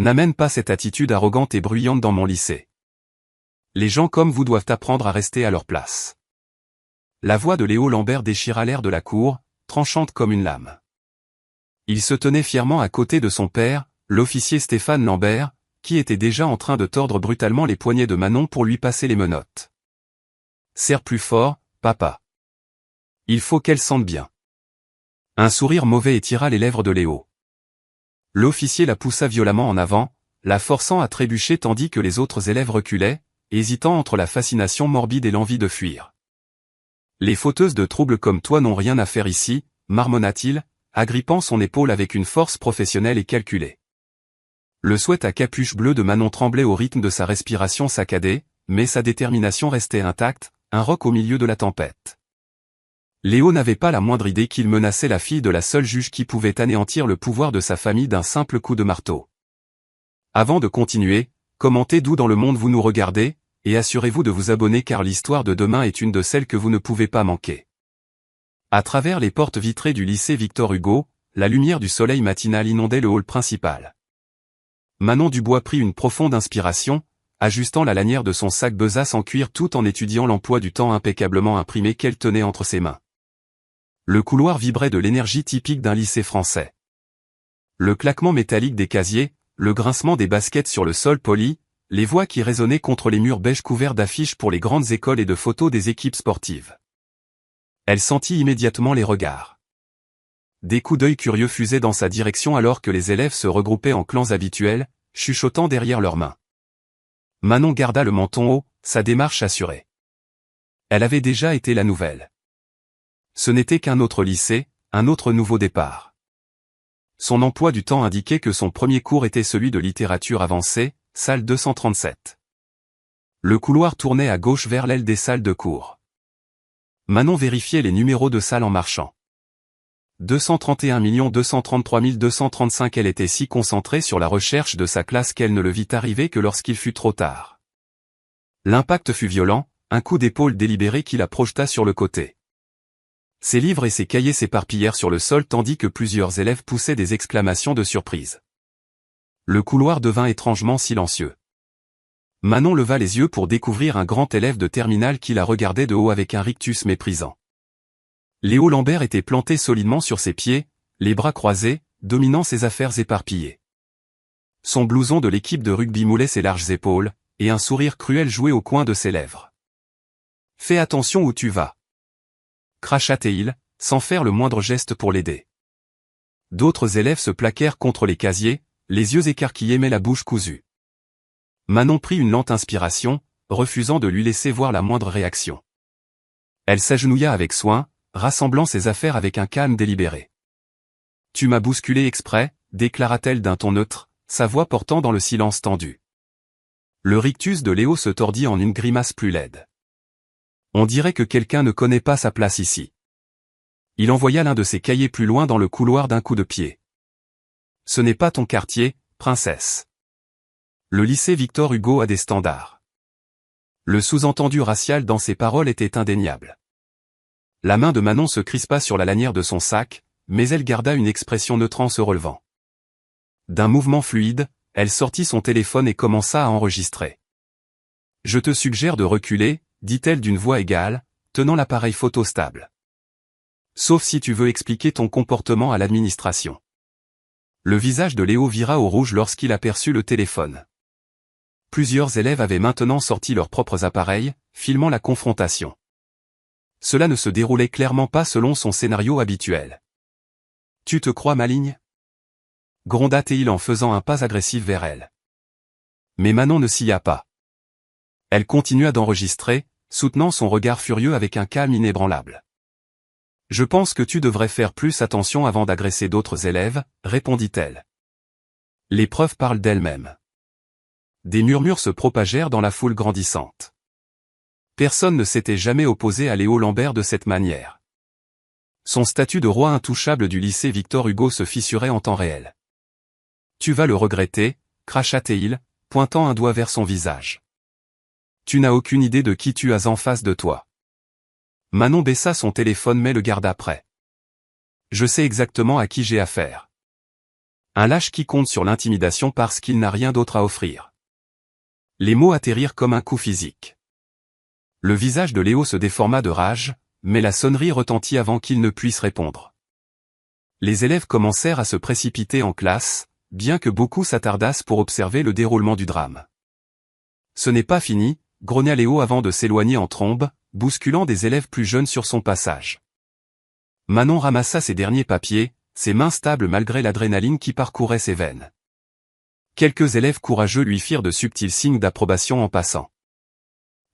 N'amène pas cette attitude arrogante et bruyante dans mon lycée. Les gens comme vous doivent apprendre à rester à leur place. La voix de Léo Lambert déchira l'air de la cour, tranchante comme une lame. Il se tenait fièrement à côté de son père, l'officier Stéphane Lambert, qui était déjà en train de tordre brutalement les poignets de Manon pour lui passer les menottes. « Serre plus fort, papa. Il faut qu'elle sente bien. » Un sourire mauvais étira les lèvres de Léo. L'officier la poussa violemment en avant, la forçant à trébucher tandis que les autres élèves reculaient, hésitant entre la fascination morbide et l'envie de fuir. « Les fauteuses de troubles comme toi n'ont rien à faire ici, marmonna-t-il, agrippant son épaule avec une force professionnelle et calculée. Le sweat à capuche bleue de Manon tremblait au rythme de sa respiration saccadée, mais sa détermination restait intacte, un roc au milieu de la tempête. Léo n'avait pas la moindre idée qu'il menaçait la fille de la seule juge qui pouvait anéantir le pouvoir de sa famille d'un simple coup de marteau. Avant de continuer, commentez d'où dans le monde vous nous regardez, et assurez-vous de vous abonner car l'histoire de demain est une de celles que vous ne pouvez pas manquer. À travers les portes vitrées du lycée Victor Hugo, la lumière du soleil matinal inondait le hall principal. Manon Dubois prit une profonde inspiration, ajustant la lanière de son sac besace en cuir tout en étudiant l'emploi du temps impeccablement imprimé qu'elle tenait entre ses mains. Le couloir vibrait de l'énergie typique d'un lycée français. Le claquement métallique des casiers, le grincement des baskets sur le sol poli, les voix qui résonnaient contre les murs beige couverts d'affiches pour les grandes écoles et de photos des équipes sportives. Elle sentit immédiatement les regards. Des coups d'œil curieux fusaient dans sa direction alors que les élèves se regroupaient en clans habituels, chuchotant derrière leurs mains. Manon garda le menton haut, sa démarche assurée. Elle avait déjà été la nouvelle. Ce n'était qu'un autre lycée, un autre nouveau départ. Son emploi du temps indiquait que son premier cours était celui de littérature avancée, salle 237. Le couloir tournait à gauche vers l'aile des salles de cours. Manon vérifiait les numéros de salle en marchant. 231 233 235. Elle était si concentrée sur la recherche de sa classe qu'elle ne le vit arriver que lorsqu'il fut trop tard. L'impact fut violent, un coup d'épaule délibéré qui la projeta sur le côté. Ses livres et ses cahiers s'éparpillèrent sur le sol tandis que plusieurs élèves poussaient des exclamations de surprise. Le couloir devint étrangement silencieux. Manon leva les yeux pour découvrir un grand élève de terminale qui la regardait de haut avec un rictus méprisant. Léo Lambert était planté solidement sur ses pieds, les bras croisés, dominant ses affaires éparpillées. Son blouson de l'équipe de rugby moulait ses larges épaules, et un sourire cruel jouait au coin de ses lèvres. « Fais attention où tu vas !» cracha-t-il, sans faire le moindre geste pour l'aider. D'autres élèves se plaquèrent contre les casiers, les yeux écarquillés mais la bouche cousue. Manon prit une lente inspiration, refusant de lui laisser voir la moindre réaction. Elle s'agenouilla avec soin, rassemblant ses affaires avec un calme délibéré. « Tu m'as bousculé exprès », déclara-t-elle d'un ton neutre, sa voix portant dans le silence tendu. Le rictus de Léo se tordit en une grimace plus laide. On dirait que quelqu'un ne connaît pas sa place ici. Il envoya l'un de ses cahiers plus loin dans le couloir d'un coup de pied. « Ce n'est pas ton quartier, princesse. Le lycée Victor Hugo a des standards. » Le sous-entendu racial dans ses paroles était indéniable. La main de Manon se crispa sur la lanière de son sac, mais elle garda une expression neutre en se relevant. D'un mouvement fluide, elle sortit son téléphone et commença à enregistrer. « Je te suggère de reculer, » dit-elle d'une voix égale, tenant l'appareil photo stable. « Sauf si tu veux expliquer ton comportement à l'administration. » Le visage de Léo vira au rouge lorsqu'il aperçut le téléphone. Plusieurs élèves avaient maintenant sorti leurs propres appareils, filmant la confrontation. Cela ne se déroulait clairement pas selon son scénario habituel. « Tu te crois maligne ?» gronda-t-il en faisant un pas agressif vers elle. Mais Manon ne s'y a pas. Elle continua d'enregistrer, soutenant son regard furieux avec un calme inébranlable. « Je pense que tu devrais faire plus attention avant d'agresser d'autres élèves, » répondit-elle. Les preuves parlent d'elles-mêmes. Des murmures se propagèrent dans la foule grandissante. Personne ne s'était jamais opposé à Léo Lambert de cette manière. Son statut de roi intouchable du lycée Victor Hugo se fissurait en temps réel. « Tu vas le regretter », cracha-t-il, pointant un doigt vers son visage. « Tu n'as aucune idée de qui tu as en face de toi. » Manon baissa son téléphone mais le garda prêt. « Je sais exactement à qui j'ai affaire. » Un lâche qui compte sur l'intimidation parce qu'il n'a rien d'autre à offrir. Les mots atterrirent comme un coup physique. Le visage de Léo se déforma de rage, mais la sonnerie retentit avant qu'il ne puisse répondre. Les élèves commencèrent à se précipiter en classe, bien que beaucoup s'attardassent pour observer le déroulement du drame. Ce n'est pas fini, grogna Léo avant de s'éloigner en trombe, bousculant des élèves plus jeunes sur son passage. Manon ramassa ses derniers papiers, ses mains stables malgré l'adrénaline qui parcourait ses veines. Quelques élèves courageux lui firent de subtils signes d'approbation en passant.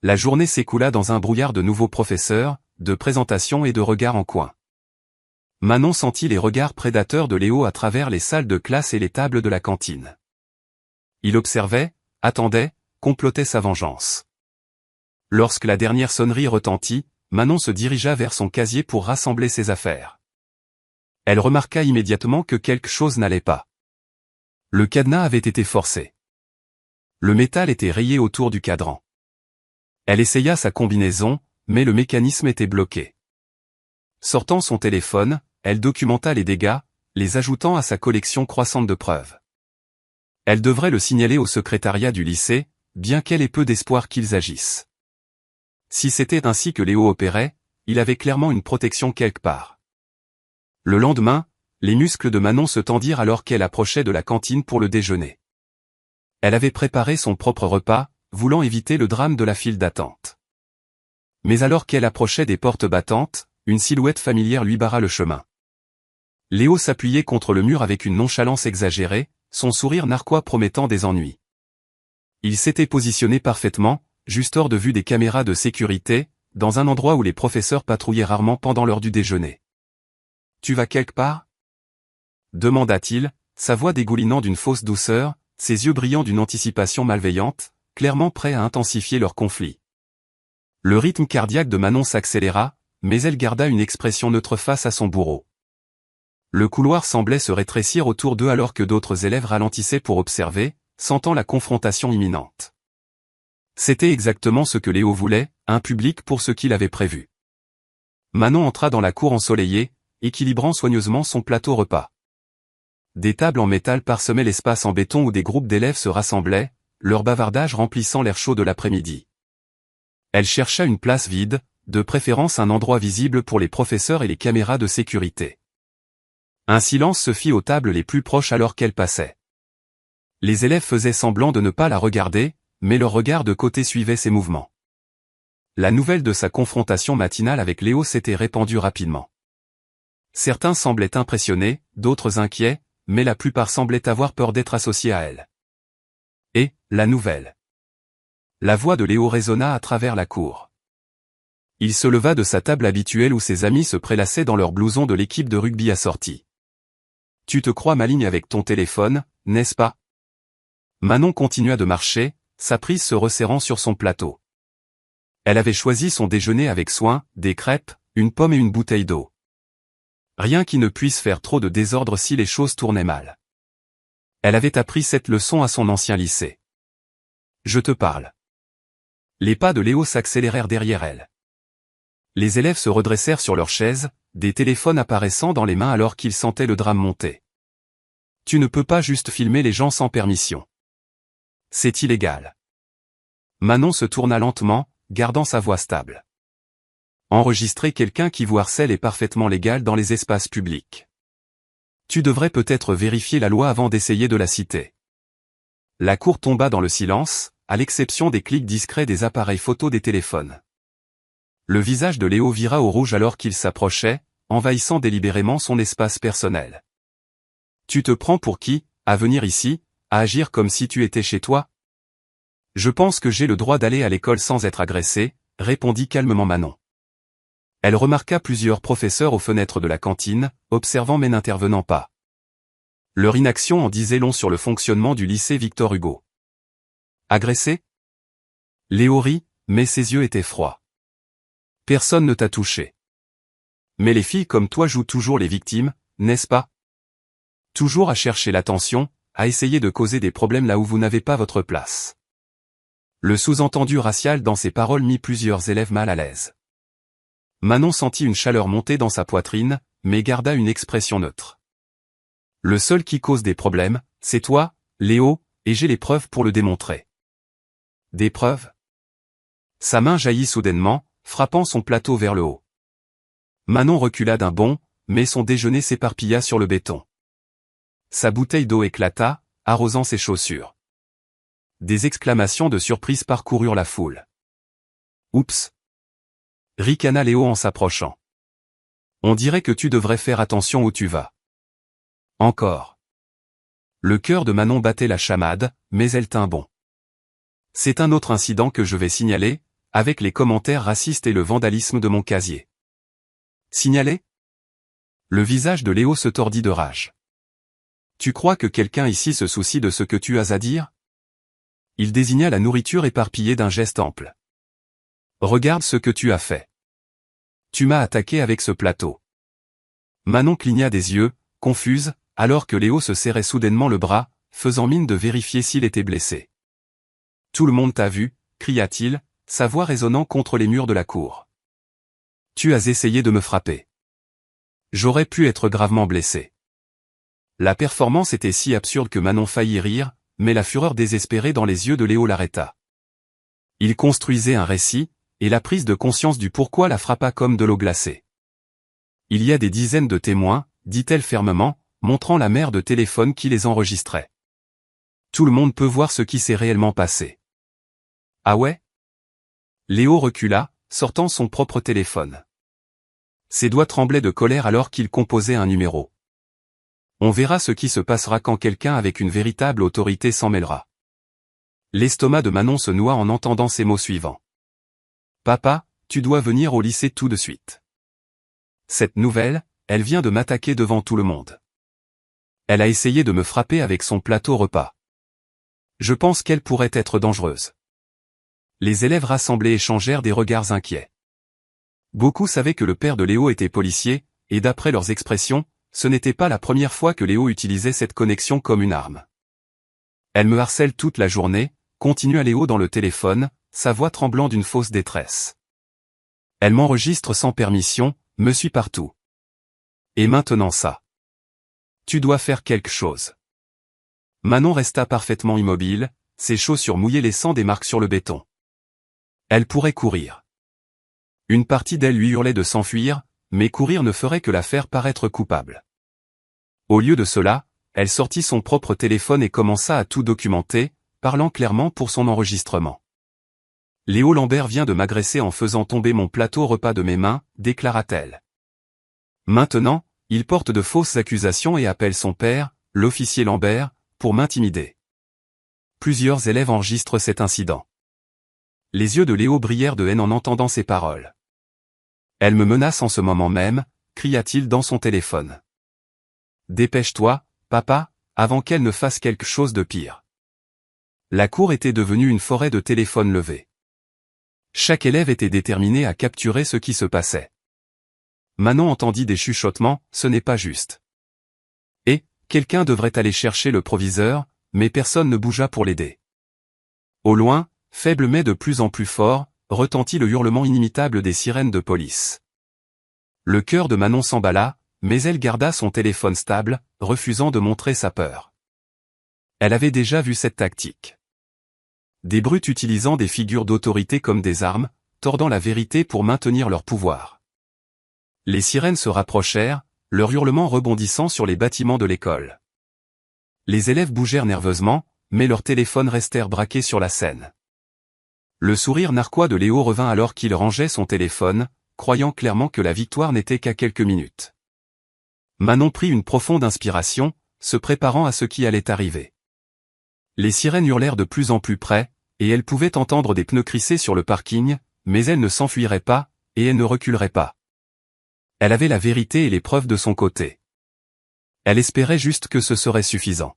La journée s'écoula dans un brouillard de nouveaux professeurs, de présentations et de regards en coin. Manon sentit les regards prédateurs de Léo à travers les salles de classe et les tables de la cantine. Il observait, attendait, complotait sa vengeance. Lorsque la dernière sonnerie retentit, Manon se dirigea vers son casier pour rassembler ses affaires. Elle remarqua immédiatement que quelque chose n'allait pas. Le cadenas avait été forcé. Le métal était rayé autour du cadran. Elle essaya sa combinaison, mais le mécanisme était bloqué. Sortant son téléphone, elle documenta les dégâts, les ajoutant à sa collection croissante de preuves. Elle devrait le signaler au secrétariat du lycée, bien qu'elle ait peu d'espoir qu'ils agissent. Si c'était ainsi que Léo opérait, il avait clairement une protection quelque part. Le lendemain, les muscles de Manon se tendirent alors qu'elle approchait de la cantine pour le déjeuner. Elle avait préparé son propre repas, voulant éviter le drame de la file d'attente. Mais alors qu'elle approchait des portes battantes, une silhouette familière lui barra le chemin. Léo s'appuyait contre le mur avec une nonchalance exagérée, son sourire narquois promettant des ennuis. Il s'était positionné parfaitement, juste hors de vue des caméras de sécurité, dans un endroit où les professeurs patrouillaient rarement pendant l'heure du déjeuner. « Tu vas quelque part ?» demanda-t-il, sa voix dégoulinant d'une fausse douceur, ses yeux brillant d'une anticipation malveillante, clairement prêts à intensifier leur conflit. Le rythme cardiaque de Manon s'accéléra, mais elle garda une expression neutre face à son bourreau. Le couloir semblait se rétrécir autour d'eux alors que d'autres élèves ralentissaient pour observer, sentant la confrontation imminente. C'était exactement ce que Léo voulait, un public pour ce qu'il avait prévu. Manon entra dans la cour ensoleillée, équilibrant soigneusement son plateau repas. Des tables en métal parsemaient l'espace en béton où des groupes d'élèves se rassemblaient, leur bavardage remplissant l'air chaud de l'après-midi. Elle chercha une place vide, de préférence un endroit visible pour les professeurs et les caméras de sécurité. Un silence se fit aux tables les plus proches alors qu'elle passait. Les élèves faisaient semblant de ne pas la regarder, mais leur regard de côté suivait ses mouvements. La nouvelle de sa confrontation matinale avec Léo s'était répandue rapidement. Certains semblaient impressionnés, d'autres inquiets, mais la plupart semblaient avoir peur d'être associés à elle. Et, la nouvelle. La voix de Léo résonna à travers la cour. Il se leva de sa table habituelle où ses amis se prélassaient dans leurs blousons de l'équipe de rugby assortie. « Tu te crois maligne avec ton téléphone, n'est-ce pas ?» Manon continua de marcher, sa prise se resserrant sur son plateau. Elle avait choisi son déjeuner avec soin, des crêpes, une pomme et une bouteille d'eau. Rien qui ne puisse faire trop de désordre si les choses tournaient mal. Elle avait appris cette leçon à son ancien lycée. « Je te parle. » Les pas de Léo s'accélérèrent derrière elle. Les élèves se redressèrent sur leurs chaises, des téléphones apparaissant dans les mains alors qu'ils sentaient le drame monter. Tu ne peux pas juste filmer les gens sans permission. C'est illégal. Manon se tourna lentement, gardant sa voix stable. Enregistrer quelqu'un qui vous harcèle est parfaitement légal dans les espaces publics. Tu devrais peut-être vérifier la loi avant d'essayer de la citer. La cour tomba dans le silence, à l'exception des clics discrets des appareils photo des téléphones. Le visage de Léo vira au rouge alors qu'il s'approchait, envahissant délibérément son espace personnel. Tu te prends pour qui, à venir ici, à agir comme si tu étais chez toi? Je pense que j'ai le droit d'aller à l'école sans être agressé, répondit calmement Manon. Elle remarqua plusieurs professeurs aux fenêtres de la cantine, observant mais n'intervenant pas. Leur inaction en disait long sur le fonctionnement du lycée Victor Hugo. Agressé? Léo rit, mais ses yeux étaient froids. Personne ne t'a touché. Mais les filles comme toi jouent toujours les victimes, n'est-ce pas? Toujours à chercher l'attention, à essayer de causer des problèmes là où vous n'avez pas votre place. Le sous-entendu racial dans ses paroles mit plusieurs élèves mal à l'aise. Manon sentit une chaleur monter dans sa poitrine, mais garda une expression neutre. Le seul qui cause des problèmes, c'est toi, Léo, et j'ai les preuves pour le démontrer. Des preuves? Sa main jaillit soudainement, frappant son plateau vers le haut. Manon recula d'un bond, mais son déjeuner s'éparpilla sur le béton. Sa bouteille d'eau éclata, arrosant ses chaussures. Des exclamations de surprise parcoururent la foule. Oups! Ricana Léo en s'approchant. On dirait que tu devrais faire attention où tu vas. Encore. Le cœur de Manon battait la chamade, mais elle tint bon. C'est un autre incident que je vais signaler, avec les commentaires racistes et le vandalisme de mon casier. Signaler? Le visage de Léo se tordit de rage. Tu crois que quelqu'un ici se soucie de ce que tu as à dire? Il désigna la nourriture éparpillée d'un geste ample. Regarde ce que tu as fait. Tu m'as attaqué avec ce plateau. Manon cligna des yeux, confuse, alors que Léo se serrait soudainement le bras, faisant mine de vérifier s'il était blessé. Tout le monde t'a vu, cria-t-il, sa voix résonnant contre les murs de la cour. Tu as essayé de me frapper. J'aurais pu être gravement blessé. La performance était si absurde que Manon faillit rire, mais la fureur désespérée dans les yeux de Léo l'arrêta. Il construisait un récit, et la prise de conscience du pourquoi la frappa comme de l'eau glacée. Il y a des dizaines de témoins, dit-elle fermement, montrant la mère de téléphone qui les enregistrait. Tout le monde peut voir ce qui s'est réellement passé. Ah ouais? Léo recula, sortant son propre téléphone. Ses doigts tremblaient de colère alors qu'il composait un numéro. On verra ce qui se passera quand quelqu'un avec une véritable autorité s'en mêlera. L'estomac de Manon se noua en entendant ces mots suivants. Papa, tu dois venir au lycée tout de suite. Cette nouvelle, elle vient de m'attaquer devant tout le monde. Elle a essayé de me frapper avec son plateau repas. Je pense qu'elle pourrait être dangereuse. Les élèves rassemblés échangèrent des regards inquiets. Beaucoup savaient que le père de Léo était policier, et d'après leurs expressions, ce n'était pas la première fois que Léo utilisait cette connexion comme une arme. Elle me harcèle toute la journée, continua Léo dans le téléphone, sa voix tremblant d'une fausse détresse. Elle m'enregistre sans permission, me suit partout. Et maintenant ça. Tu dois faire quelque chose. Manon resta parfaitement immobile, ses chaussures mouillées laissant des marques sur le béton. Elle pourrait courir. Une partie d'elle lui hurlait de s'enfuir, mais courir ne ferait que la faire paraître coupable. Au lieu de cela, elle sortit son propre téléphone et commença à tout documenter, parlant clairement pour son enregistrement. Léo Lambert vient de m'agresser en faisant tomber mon plateau repas de mes mains, déclara-t-elle. Maintenant, il porte de fausses accusations et appelle son père, l'officier Lambert, pour m'intimider. Plusieurs élèves enregistrent cet incident. Les yeux de Léo brillèrent de haine en entendant ces paroles. Elle me menace en ce moment même, cria-t-il dans son téléphone. Dépêche-toi, papa, avant qu'elle ne fasse quelque chose de pire. La cour était devenue une forêt de téléphones levés. Chaque élève était déterminé à capturer ce qui se passait. Manon entendit des chuchotements, ce n'est pas juste. Et, quelqu'un devrait aller chercher le proviseur, mais personne ne bougea pour l'aider. Au loin, faible mais de plus en plus fort, retentit le hurlement inimitable des sirènes de police. Le cœur de Manon s'emballa, mais elle garda son téléphone stable, refusant de montrer sa peur. Elle avait déjà vu cette tactique. Des brutes utilisant des figures d'autorité comme des armes, tordant la vérité pour maintenir leur pouvoir. Les sirènes se rapprochèrent, leur hurlement rebondissant sur les bâtiments de l'école. Les élèves bougèrent nerveusement, mais leurs téléphones restèrent braqués sur la scène. Le sourire narquois de Léo revint alors qu'il rangeait son téléphone, croyant clairement que la victoire n'était qu'à quelques minutes. Manon prit une profonde inspiration, se préparant à ce qui allait arriver. Les sirènes hurlèrent de plus en plus près, et elle pouvait entendre des pneus crisser sur le parking, mais elle ne s'enfuirait pas, et elle ne reculerait pas. Elle avait la vérité et les preuves de son côté. Elle espérait juste que ce serait suffisant.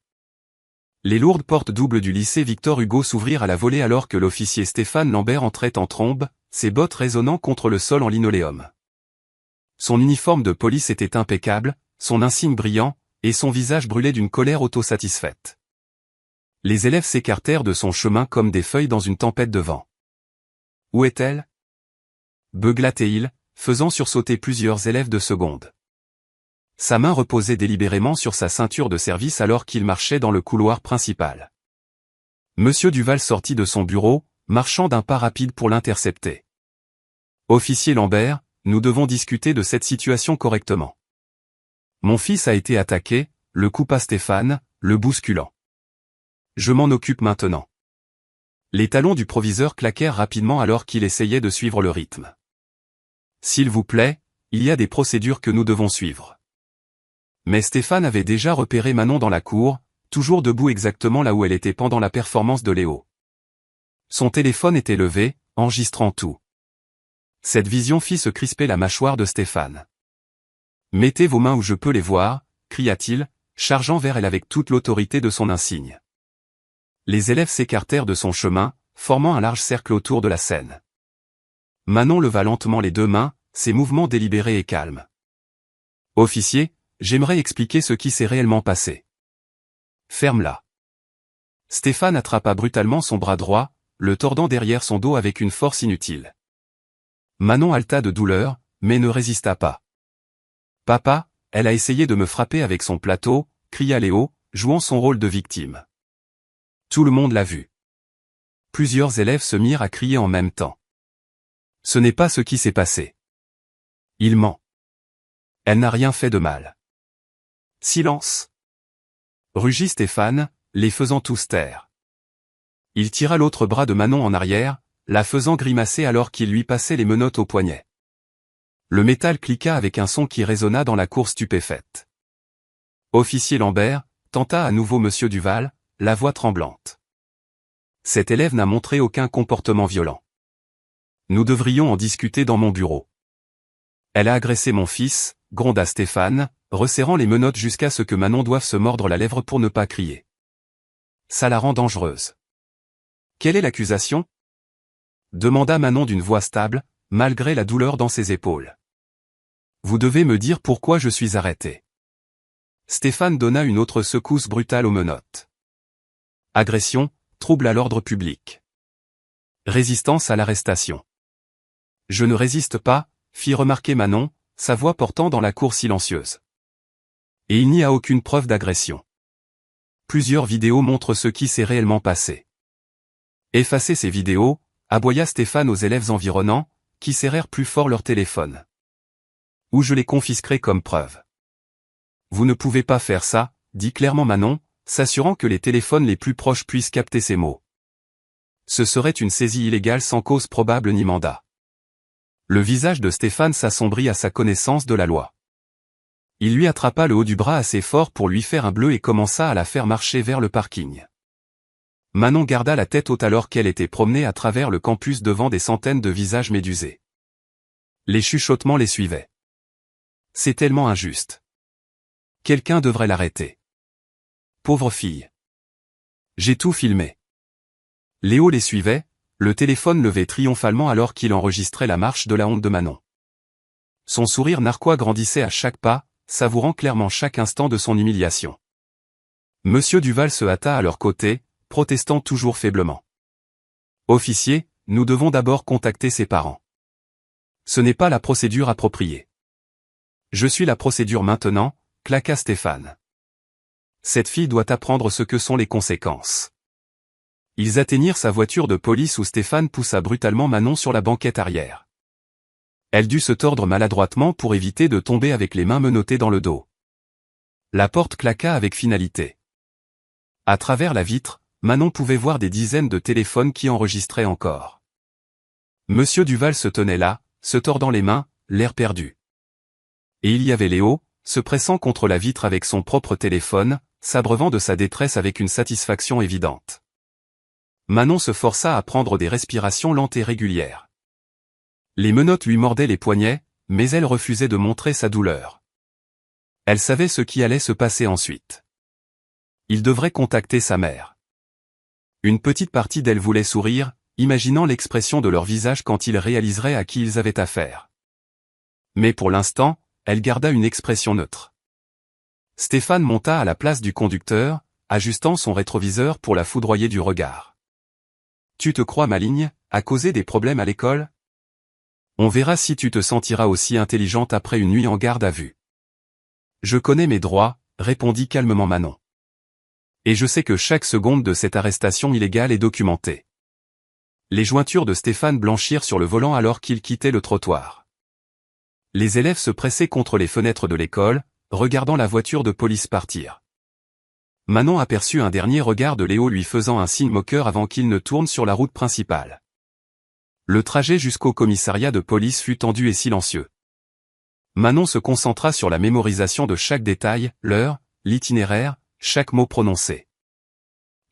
Les lourdes portes doubles du lycée Victor Hugo s'ouvrirent à la volée alors que l'officier Stéphane Lambert entrait en trombe, ses bottes résonnant contre le sol en linoléum. Son uniforme de police était impeccable, son insigne brillant, et son visage brûlait d'une colère autosatisfaite. Les élèves s'écartèrent de son chemin comme des feuilles dans une tempête de vent. Où est-elle? beugla-t-il, faisant sursauter plusieurs élèves de seconde. Sa main reposait délibérément sur sa ceinture de service alors qu'il marchait dans le couloir principal. Monsieur Duval sortit de son bureau, marchant d'un pas rapide pour l'intercepter. « Officier Lambert, nous devons discuter de cette situation correctement. Mon fils a été attaqué, le coupa Stéphane, le bousculant. Je m'en occupe maintenant. » Les talons du proviseur claquèrent rapidement alors qu'il essayait de suivre le rythme. « S'il vous plaît, il y a des procédures que nous devons suivre. » Mais Stéphane avait déjà repéré Manon dans la cour, toujours debout exactement là où elle était pendant la performance de Léo. Son téléphone était levé, enregistrant tout. Cette vision fit se crisper la mâchoire de Stéphane. « Mettez vos mains où je peux les voir », cria-t-il, chargeant vers elle avec toute l'autorité de son insigne. Les élèves s'écartèrent de son chemin, formant un large cercle autour de la scène. Manon leva lentement les deux mains, ses mouvements délibérés et calmes. « Officier, j'aimerais expliquer ce qui s'est réellement passé. » « Ferme-la. » Stéphane attrapa brutalement son bras droit, le tordant derrière son dos avec une force inutile. Manon haleta de douleur, mais ne résista pas. « Papa, elle a essayé de me frapper avec son plateau », cria Léo, jouant son rôle de victime. Tout le monde l'a vu. Plusieurs élèves se mirent à crier en même temps. « Ce n'est pas ce qui s'est passé. Il ment. Elle n'a rien fait de mal. » « Silence !» rugit Stéphane, les faisant tous taire. Il tira l'autre bras de Manon en arrière, la faisant grimacer alors qu'il lui passait les menottes au poignet. Le métal cliqua avec un son qui résonna dans la cour stupéfaite. Officier Lambert, tenta à nouveau Monsieur Duval, la voix tremblante. Cet élève n'a montré aucun comportement violent. Nous devrions en discuter dans mon bureau. Elle a agressé mon fils, gronda Stéphane, resserrant les menottes jusqu'à ce que Manon doive se mordre la lèvre pour ne pas crier. Ça la rend dangereuse. Quelle est l'accusation ? Demanda Manon d'une voix stable, malgré la douleur dans ses épaules. Vous devez me dire pourquoi je suis arrêté. Stéphane donna une autre secousse brutale aux menottes. Agression, trouble à l'ordre public. Résistance à l'arrestation. Je ne résiste pas, fit remarquer Manon, sa voix portant dans la cour silencieuse. Et il n'y a aucune preuve d'agression. Plusieurs vidéos montrent ce qui s'est réellement passé. Effacez ces vidéos, aboya Stéphane aux élèves environnants, qui serrèrent plus fort leur téléphone. Ou je les confisquerai comme preuve. Vous ne pouvez pas faire ça, dit clairement Manon, s'assurant que les téléphones les plus proches puissent capter ces mots. Ce serait une saisie illégale sans cause probable ni mandat. Le visage de Stéphane s'assombrit à sa connaissance de la loi. Il lui attrapa le haut du bras assez fort pour lui faire un bleu et commença à la faire marcher vers le parking. Manon garda la tête haute alors qu'elle était promenée à travers le campus devant des centaines de visages médusés. Les chuchotements les suivaient. C'est tellement injuste. Quelqu'un devrait l'arrêter. Pauvre fille. J'ai tout filmé. Léo les suivait, le téléphone levé triomphalement alors qu'il enregistrait la marche de la honte de Manon. Son sourire narquois grandissait à chaque pas, savourant clairement chaque instant de son humiliation. Monsieur Duval se hâta à leur côté, protestant toujours faiblement. « Officier, nous devons d'abord contacter ses parents. Ce n'est pas la procédure appropriée. »« Je suis la procédure maintenant », claqua Stéphane. « Cette fille doit apprendre ce que sont les conséquences. » Ils atteignirent sa voiture de police où Stéphane poussa brutalement Manon sur la banquette arrière. Elle dut se tordre maladroitement pour éviter de tomber avec les mains menottées dans le dos. La porte claqua avec finalité. À travers la vitre, Manon pouvait voir des dizaines de téléphones qui enregistraient encore. Monsieur Duval se tenait là, se tordant les mains, l'air perdu. Et il y avait Léo, se pressant contre la vitre avec son propre téléphone, s'abreuvant de sa détresse avec une satisfaction évidente. Manon se força à prendre des respirations lentes et régulières. Les menottes lui mordaient les poignets, mais elle refusait de montrer sa douleur. Elle savait ce qui allait se passer ensuite. Il devrait contacter sa mère. Une petite partie d'elle voulait sourire, imaginant l'expression de leur visage quand ils réaliseraient à qui ils avaient affaire. Mais pour l'instant, elle garda une expression neutre. Stéphane monta à la place du conducteur, ajustant son rétroviseur pour la foudroyer du regard. « Tu te crois maligne, à causer des problèmes à l'école ? On verra si tu te sentiras aussi intelligente après une nuit en garde à vue. » Je connais mes droits, répondit calmement Manon. Et je sais que chaque seconde de cette arrestation illégale est documentée. Les jointures de Stéphane blanchirent sur le volant alors qu'il quittait le trottoir. Les élèves se pressaient contre les fenêtres de l'école, regardant la voiture de police partir. Manon aperçut un dernier regard de Léo lui faisant un signe moqueur avant qu'il ne tourne sur la route principale. Le trajet jusqu'au commissariat de police fut tendu et silencieux. Manon se concentra sur la mémorisation de chaque détail, l'heure, l'itinéraire, chaque mot prononcé.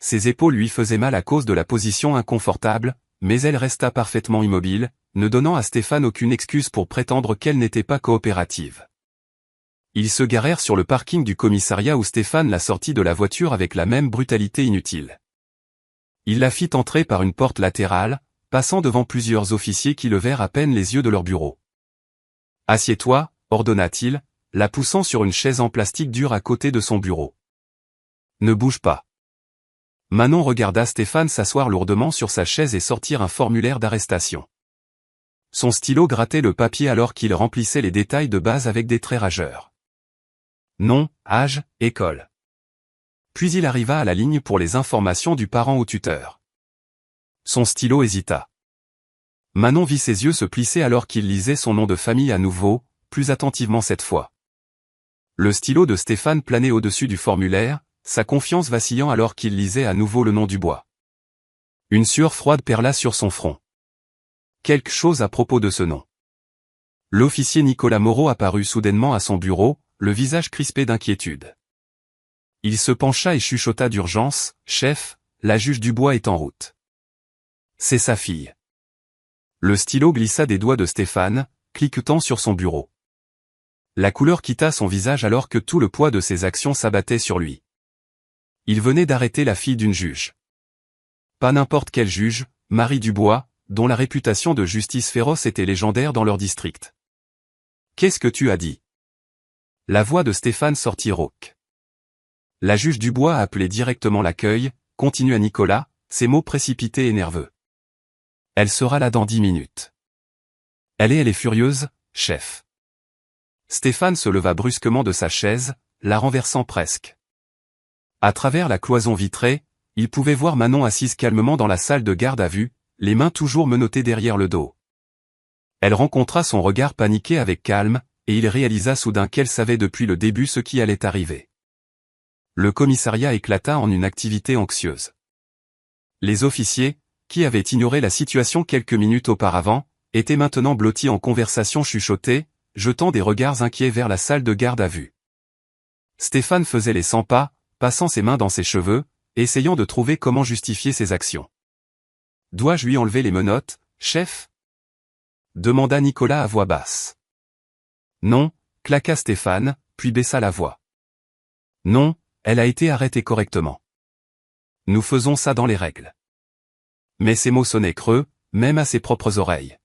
Ses épaules lui faisaient mal à cause de la position inconfortable, mais elle resta parfaitement immobile, ne donnant à Stéphane aucune excuse pour prétendre qu'elle n'était pas coopérative. Ils se garèrent sur le parking du commissariat où Stéphane la sortit de la voiture avec la même brutalité inutile. Il la fit entrer par une porte latérale, passant devant plusieurs officiers qui levèrent à peine les yeux de leur bureau. « Assieds-toi » ordonna-t-il, la poussant sur une chaise en plastique dur à côté de son bureau. « Ne bouge pas. » Manon regarda Stéphane s'asseoir lourdement sur sa chaise et sortir un formulaire d'arrestation. Son stylo grattait le papier alors qu'il remplissait les détails de base avec des traits rageurs. Nom, âge, école. Puis il arriva à la ligne pour les informations du parent au tuteur. Son stylo hésita. Manon vit ses yeux se plisser alors qu'il lisait son nom de famille à nouveau, plus attentivement cette fois. Le stylo de Stéphane planait au-dessus du formulaire, sa confiance vacillant alors qu'il lisait à nouveau le nom du bois. Une sueur froide perla sur son front. Quelque chose à propos de ce nom. L'officier Nicolas Moreau apparut soudainement à son bureau, le visage crispé d'inquiétude. Il se pencha et chuchota d'urgence, « Chef, la juge Dubois est en route. » C'est sa fille. Le stylo glissa des doigts de Stéphane, cliquetant sur son bureau. La couleur quitta son visage alors que tout le poids de ses actions s'abattait sur lui. Il venait d'arrêter la fille d'une juge. Pas n'importe quel juge, Marie Dubois, dont la réputation de justice féroce était légendaire dans leur district. « Qu'est-ce que tu as dit ?» La voix de Stéphane sortit rauque. La juge Dubois a appelé directement l'accueil, continua Nicolas, ses mots précipités et nerveux. Elle sera là dans 10 minutes. Elle est furieuse, chef. Stéphane se leva brusquement de sa chaise, la renversant presque. À travers la cloison vitrée, il pouvait voir Manon assise calmement dans la salle de garde à vue, les mains toujours menottées derrière le dos. Elle rencontra son regard paniqué avec calme, et il réalisa soudain qu'elle savait depuis le début ce qui allait arriver. Le commissariat éclata en une activité anxieuse. Les officiers, qui avaient ignoré la situation quelques minutes auparavant, étaient maintenant blottis en conversation chuchotée, jetant des regards inquiets vers la salle de garde à vue. Stéphane faisait les 100 pas, passant ses mains dans ses cheveux, essayant de trouver comment justifier ses actions. « Dois-je lui enlever les menottes, chef ?» demanda Nicolas à voix basse. « Non » claqua Stéphane, puis baissa la voix. « Non, elle a été arrêtée correctement. Nous faisons ça dans les règles. » Mais ces mots sonnaient creux, même à ses propres oreilles.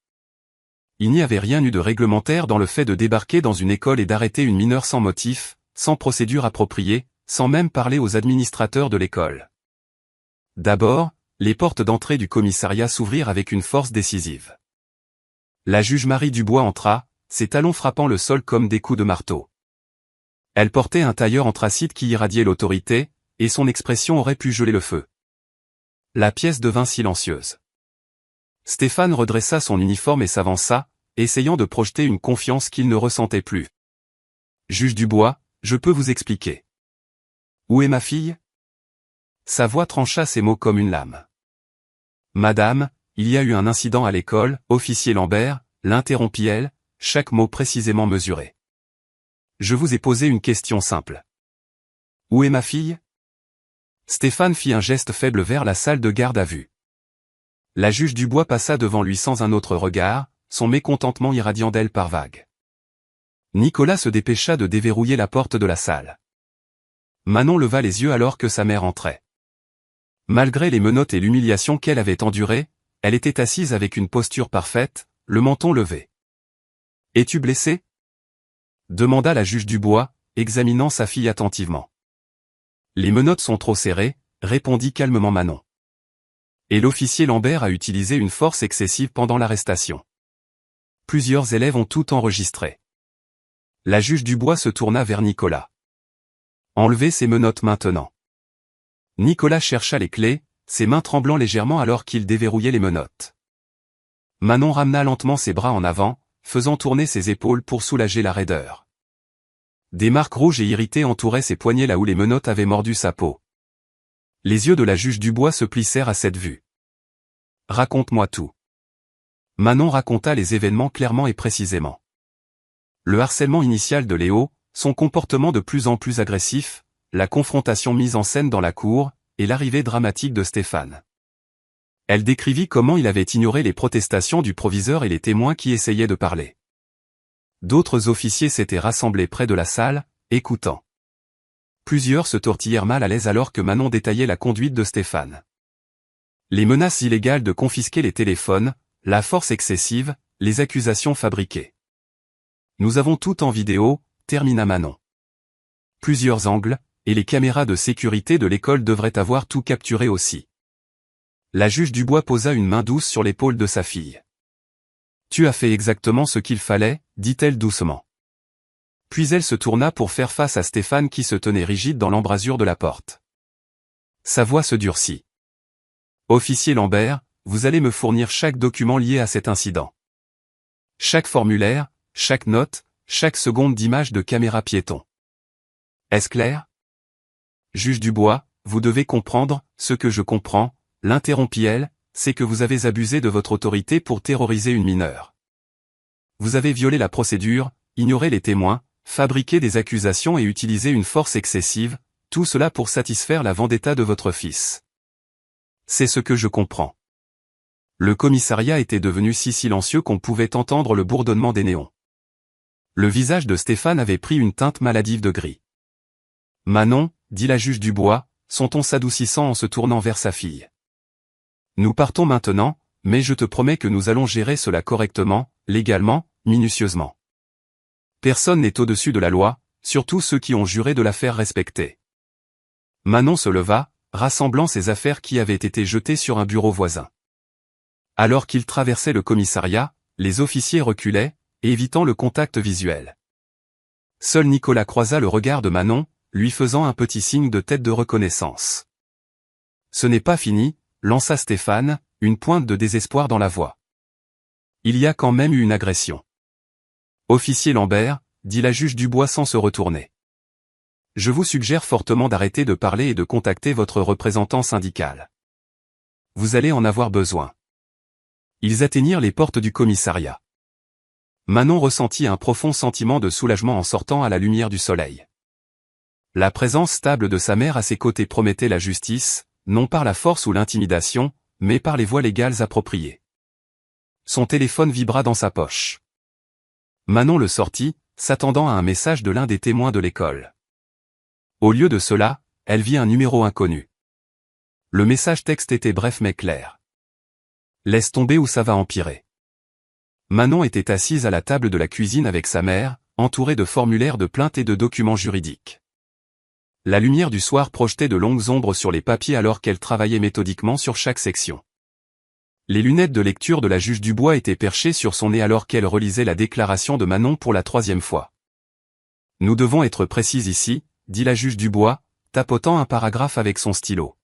Il n'y avait rien eu de réglementaire dans le fait de débarquer dans une école et d'arrêter une mineure sans motif, sans procédure appropriée, sans même parler aux administrateurs de l'école. D'abord, les portes d'entrée du commissariat s'ouvrirent avec une force décisive. La juge Marie Dubois entra, ses talons frappant le sol comme des coups de marteau. Elle portait un tailleur anthracite qui irradiait l'autorité, et son expression aurait pu geler le feu. La pièce devint silencieuse. Stéphane redressa son uniforme et s'avança, essayant de projeter une confiance qu'il ne ressentait plus. « Juge Dubois, je peux vous expliquer. »« Où est ma fille ?» Sa voix trancha ses mots comme une lame. « Madame, il y a eu un incident à l'école, officier Lambert, » l'interrompit-elle, chaque mot précisément mesuré. « Je vous ai posé une question simple. Où est ma fille ?» Stéphane fit un geste faible vers la salle de garde à vue. La juge Dubois passa devant lui sans un autre regard, son mécontentement irradiant d'elle par vagues. Nicolas se dépêcha de déverrouiller la porte de la salle. Manon leva les yeux alors que sa mère entrait. Malgré les menottes et l'humiliation qu'elle avait endurée, elle était assise avec une posture parfaite, le menton levé. « Es-tu blessée ?» demanda la juge Dubois, examinant sa fille attentivement. « Les menottes sont trop serrées », répondit calmement Manon. Et l'officier Lambert a utilisé une force excessive pendant l'arrestation. Plusieurs élèves ont tout enregistré. La juge Dubois se tourna vers Nicolas. Enlevez ces menottes maintenant. Nicolas chercha les clés, ses mains tremblant légèrement alors qu'il déverrouillait les menottes. Manon ramena lentement ses bras en avant, faisant tourner ses épaules pour soulager la raideur. Des marques rouges et irritées entouraient ses poignets là où les menottes avaient mordu sa peau. Les yeux de la juge Dubois se plissèrent à cette vue. Raconte-moi tout. Manon raconta les événements clairement et précisément. Le harcèlement initial de Léo, son comportement de plus en plus agressif, la confrontation mise en scène dans la cour, et l'arrivée dramatique de Stéphane. Elle décrivit comment il avait ignoré les protestations du proviseur et les témoins qui essayaient de parler. D'autres officiers s'étaient rassemblés près de la salle, écoutant. Plusieurs se tortillèrent mal à l'aise alors que Manon détaillait la conduite de Stéphane. Les menaces illégales de confisquer les téléphones, la force excessive, les accusations fabriquées. Nous avons tout en vidéo, termina Manon. Plusieurs angles, et les caméras de sécurité de l'école devraient avoir tout capturé aussi. La juge Dubois posa une main douce sur l'épaule de sa fille. Tu as fait exactement ce qu'il fallait, dit-elle doucement. Puis elle se tourna pour faire face à Stéphane qui se tenait rigide dans l'embrasure de la porte. Sa voix se durcit. Officier Lambert, vous allez me fournir chaque document lié à cet incident. Chaque formulaire, chaque note, chaque seconde d'image de caméra piéton. Est-ce clair? Juge Dubois, vous devez comprendre, ce que je comprends, l'interrompit-elle, c'est que vous avez abusé de votre autorité pour terroriser une mineure. Vous avez violé la procédure, ignoré les témoins, fabriqué des accusations et utilisé une force excessive, tout cela pour satisfaire la vendetta de votre fils. C'est ce que je comprends. Le commissariat était devenu si silencieux qu'on pouvait entendre le bourdonnement des néons. Le visage de Stéphane avait pris une teinte maladive de gris. Manon, dit la juge Dubois, son ton s'adoucissant en se tournant vers sa fille. Nous partons maintenant, mais je te promets que nous allons gérer cela correctement, légalement, minutieusement. Personne n'est au-dessus de la loi, surtout ceux qui ont juré de la faire respecter. Manon se leva, rassemblant ses affaires qui avaient été jetées sur un bureau voisin. Alors qu'ils traversaient le commissariat, les officiers reculaient, évitant le contact visuel. Seul Nicolas croisa le regard de Manon, lui faisant un petit signe de tête de reconnaissance. Ce n'est pas fini, lança Stéphane, une pointe de désespoir dans la voix. Il y a quand même eu une agression. Officier Lambert, dit la juge Dubois sans se retourner. Je vous suggère fortement d'arrêter de parler et de contacter votre représentant syndical. Vous allez en avoir besoin. Ils atteignirent les portes du commissariat. Manon ressentit un profond sentiment de soulagement en sortant à la lumière du soleil. La présence stable de sa mère à ses côtés promettait la justice, non par la force ou l'intimidation, mais par les voies légales appropriées. Son téléphone vibra dans sa poche. Manon le sortit, s'attendant à un message de l'un des témoins de l'école. Au lieu de cela, elle vit un numéro inconnu. Le message texte était bref mais clair. Laisse tomber ou ça va empirer. Manon était assise à la table de la cuisine avec sa mère, entourée de formulaires de plainte et de documents juridiques. La lumière du soir projetait de longues ombres sur les papiers alors qu'elle travaillait méthodiquement sur chaque section. Les lunettes de lecture de la juge Dubois étaient perchées sur son nez alors qu'elle relisait la déclaration de Manon pour la 3e fois. Nous devons être précis ici, dit la juge Dubois, tapotant un paragraphe avec son stylo.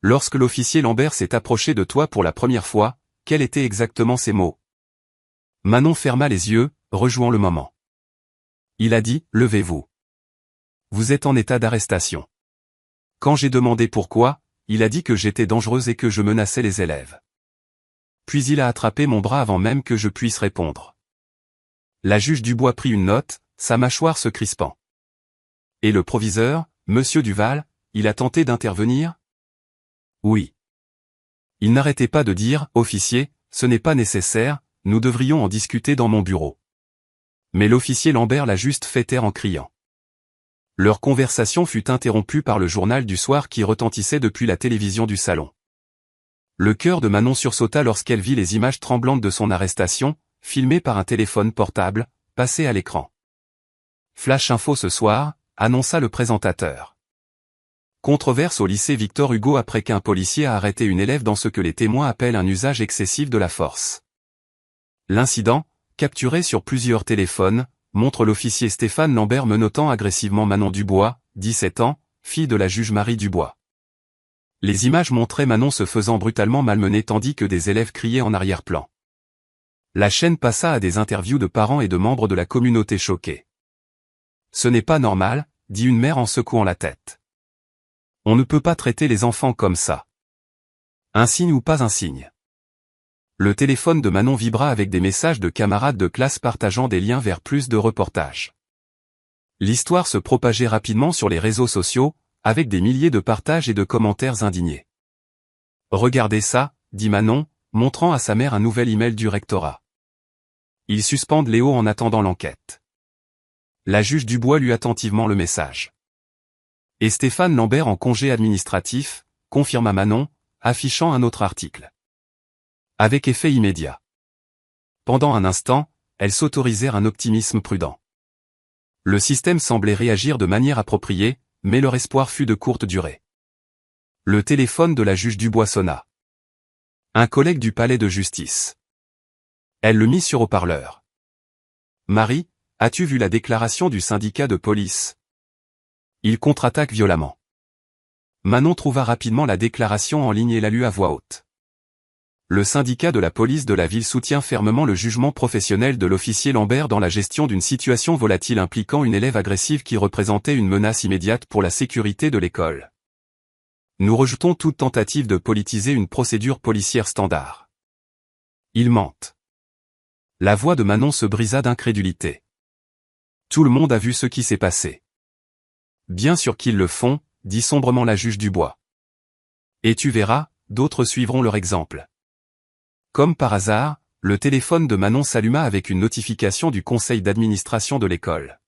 Lorsque l'officier Lambert s'est approché de toi pour la première fois, quels étaient exactement ces mots? Manon ferma les yeux, rejouant le moment. Il a dit, levez-vous. Vous êtes en état d'arrestation. Quand j'ai demandé pourquoi, il a dit que j'étais dangereuse et que je menaçais les élèves. Puis il a attrapé mon bras avant même que je puisse répondre. La juge Dubois prit une note, sa mâchoire se crispant. Et le proviseur, monsieur Duval, il a tenté d'intervenir? Oui. Il n'arrêtait pas de dire, officier, ce n'est pas nécessaire, nous devrions en discuter dans mon bureau. Mais l'officier Lambert l'a juste fait taire en criant. Leur conversation fut interrompue par le journal du soir qui retentissait depuis la télévision du salon. Le cœur de Manon sursauta lorsqu'elle vit les images tremblantes de son arrestation, filmées par un téléphone portable, passées à l'écran. Flash Info ce soir, annonça le présentateur. Controverse au lycée Victor Hugo après qu'un policier a arrêté une élève dans ce que les témoins appellent un usage excessif de la force. L'incident, capturé sur plusieurs téléphones, montre l'officier Stéphane Lambert menottant agressivement Manon Dubois, 17 ans, fille de la juge Marie Dubois. Les images montraient Manon se faisant brutalement malmener tandis que des élèves criaient en arrière-plan. La chaîne passa à des interviews de parents et de membres de la communauté choqués. « Ce n'est pas normal », dit une mère en secouant la tête. « On ne peut pas traiter les enfants comme ça. Un signe ou pas un signe ?» Le téléphone de Manon vibra avec des messages de camarades de classe partageant des liens vers plus de reportages. L'histoire se propageait rapidement sur les réseaux sociaux, avec des milliers de partages et de commentaires indignés. « Regardez ça », dit Manon, montrant à sa mère un nouvel email du rectorat. Ils suspendent Léo en attendant l'enquête. La juge Dubois lut attentivement le message. Et Stéphane Lambert en congé administratif, confirma Manon, affichant un autre article. Avec effet immédiat. Pendant un instant, elles s'autorisèrent un optimisme prudent. Le système semblait réagir de manière appropriée, mais leur espoir fut de courte durée. Le téléphone de la juge Dubois sonna. Un collègue du palais de justice. Elle le mit sur haut-parleur. « Marie, as-tu vu la déclaration du syndicat de police ?» Il contre-attaque violemment. Manon trouva rapidement la déclaration en ligne et la lut à voix haute. Le syndicat de la police de la ville soutient fermement le jugement professionnel de l'officier Lambert dans la gestion d'une situation volatile impliquant une élève agressive qui représentait une menace immédiate pour la sécurité de l'école. Nous rejetons toute tentative de politiser une procédure policière standard. Ils mentent. La voix de Manon se brisa d'incrédulité. Tout le monde a vu ce qui s'est passé. Bien sûr qu'ils le font, dit sombrement la juge Dubois. Et tu verras, d'autres suivront leur exemple. Comme par hasard, le téléphone de Manon s'alluma avec une notification du conseil d'administration de l'école.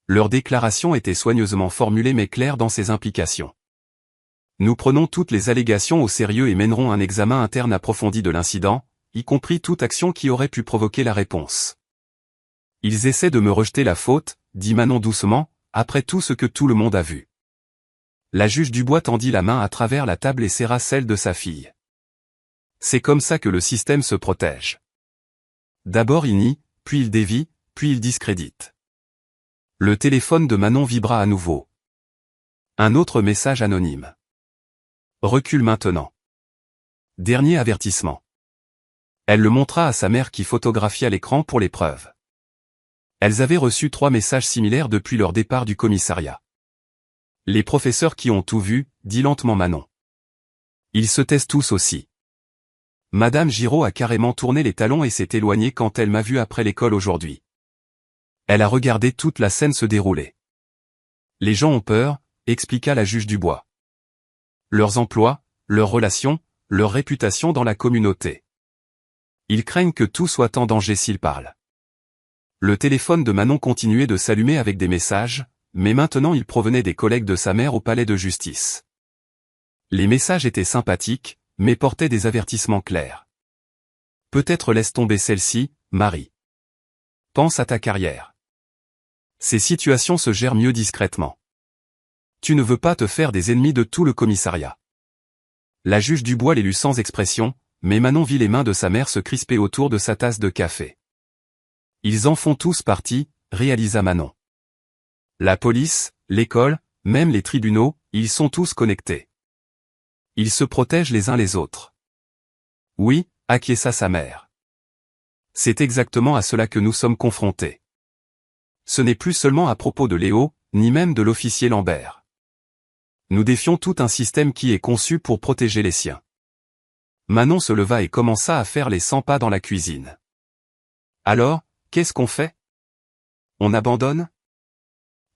Leur déclaration était soigneusement formulée mais claire dans ses implications. Nous prenons toutes les allégations au sérieux et mènerons un examen interne approfondi de l'incident, y compris toute action qui aurait pu provoquer la réponse. Ils essaient de me rejeter la faute, dit Manon doucement, après tout ce que tout le monde a vu. La juge Dubois tendit la main à travers la table et serra celle de sa fille. C'est comme ça que le système se protège. D'abord il nie, puis il dévie, puis il discrédite. Le téléphone de Manon vibra à nouveau. Un autre message anonyme. Recule maintenant. Dernier avertissement. Elle le montra à sa mère qui photographia l'écran pour les preuves. Elles avaient reçu 3 messages similaires depuis leur départ du commissariat. Les professeurs qui ont tout vu, dit lentement Manon. Ils se taisent tous aussi. Madame Giraud a carrément tourné les talons et s'est éloignée quand elle m'a vu après l'école aujourd'hui. Elle a regardé toute la scène se dérouler. Les gens ont peur, expliqua la juge Dubois. Leurs emplois, leurs relations, leur réputation dans la communauté. Ils craignent que tout soit en danger s'ils parlent. Le téléphone de Manon continuait de s'allumer avec des messages, mais maintenant il provenait des collègues de sa mère au palais de justice. Les messages étaient sympathiques, mais portaient des avertissements clairs. Peut-être laisse tomber celle-ci, Marie. Pense à ta carrière. Ces situations se gèrent mieux discrètement. Tu ne veux pas te faire des ennemis de tout le commissariat. La juge Dubois les lut sans expression, mais Manon vit les mains de sa mère se crisper autour de sa tasse de café. Ils en font tous partie, réalisa Manon. La police, l'école, même les tribunaux, ils sont tous connectés. Ils se protègent les uns les autres. Oui, acquiesça sa mère. C'est exactement à cela que nous sommes confrontés. Ce n'est plus seulement à propos de Léo, ni même de l'officier Lambert. Nous défions tout un système qui est conçu pour protéger les siens. Manon se leva et commença à faire les 100 pas dans la cuisine. Alors, qu'est-ce qu'on fait? On abandonne?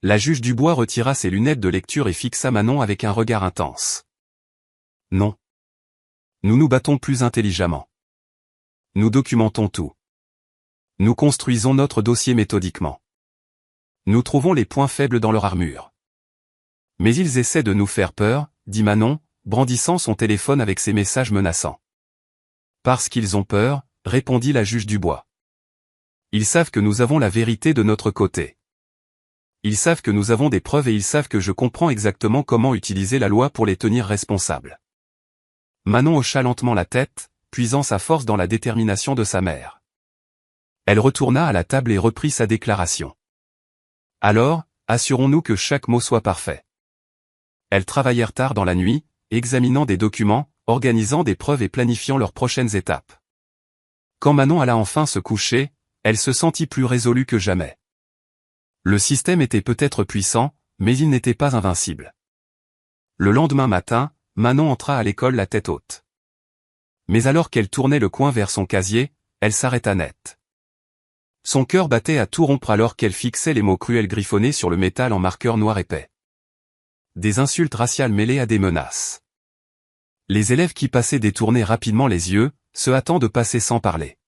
La juge Dubois retira ses lunettes de lecture et fixa Manon avec un regard intense. Non. Nous nous battons plus intelligemment. Nous documentons tout. Nous construisons notre dossier méthodiquement. Nous trouvons les points faibles dans leur armure. Mais ils essaient de nous faire peur, dit Manon, brandissant son téléphone avec ses messages menaçants. Parce qu'ils ont peur, répondit la juge Dubois. Ils savent que nous avons la vérité de notre côté. Ils savent que nous avons des preuves et ils savent que je comprends exactement comment utiliser la loi pour les tenir responsables. Manon hocha lentement la tête, puisant sa force dans la détermination de sa mère. Elle retourna à la table et reprit sa déclaration. Alors, assurons-nous que chaque mot soit parfait. Elles travaillèrent tard dans la nuit, examinant des documents, organisant des preuves et planifiant leurs prochaines étapes. Quand Manon alla enfin se coucher, elle se sentit plus résolue que jamais. Le système était peut-être puissant, mais il n'était pas invincible. Le lendemain matin, Manon entra à l'école la tête haute. Mais alors qu'elle tournait le coin vers son casier, elle s'arrêta net. Son cœur battait à tout rompre alors qu'elle fixait les mots cruels griffonnés sur le métal en marqueur noir épais. Des insultes raciales mêlées à des menaces. Les élèves qui passaient détournaient rapidement les yeux, se hâtant de passer sans parler.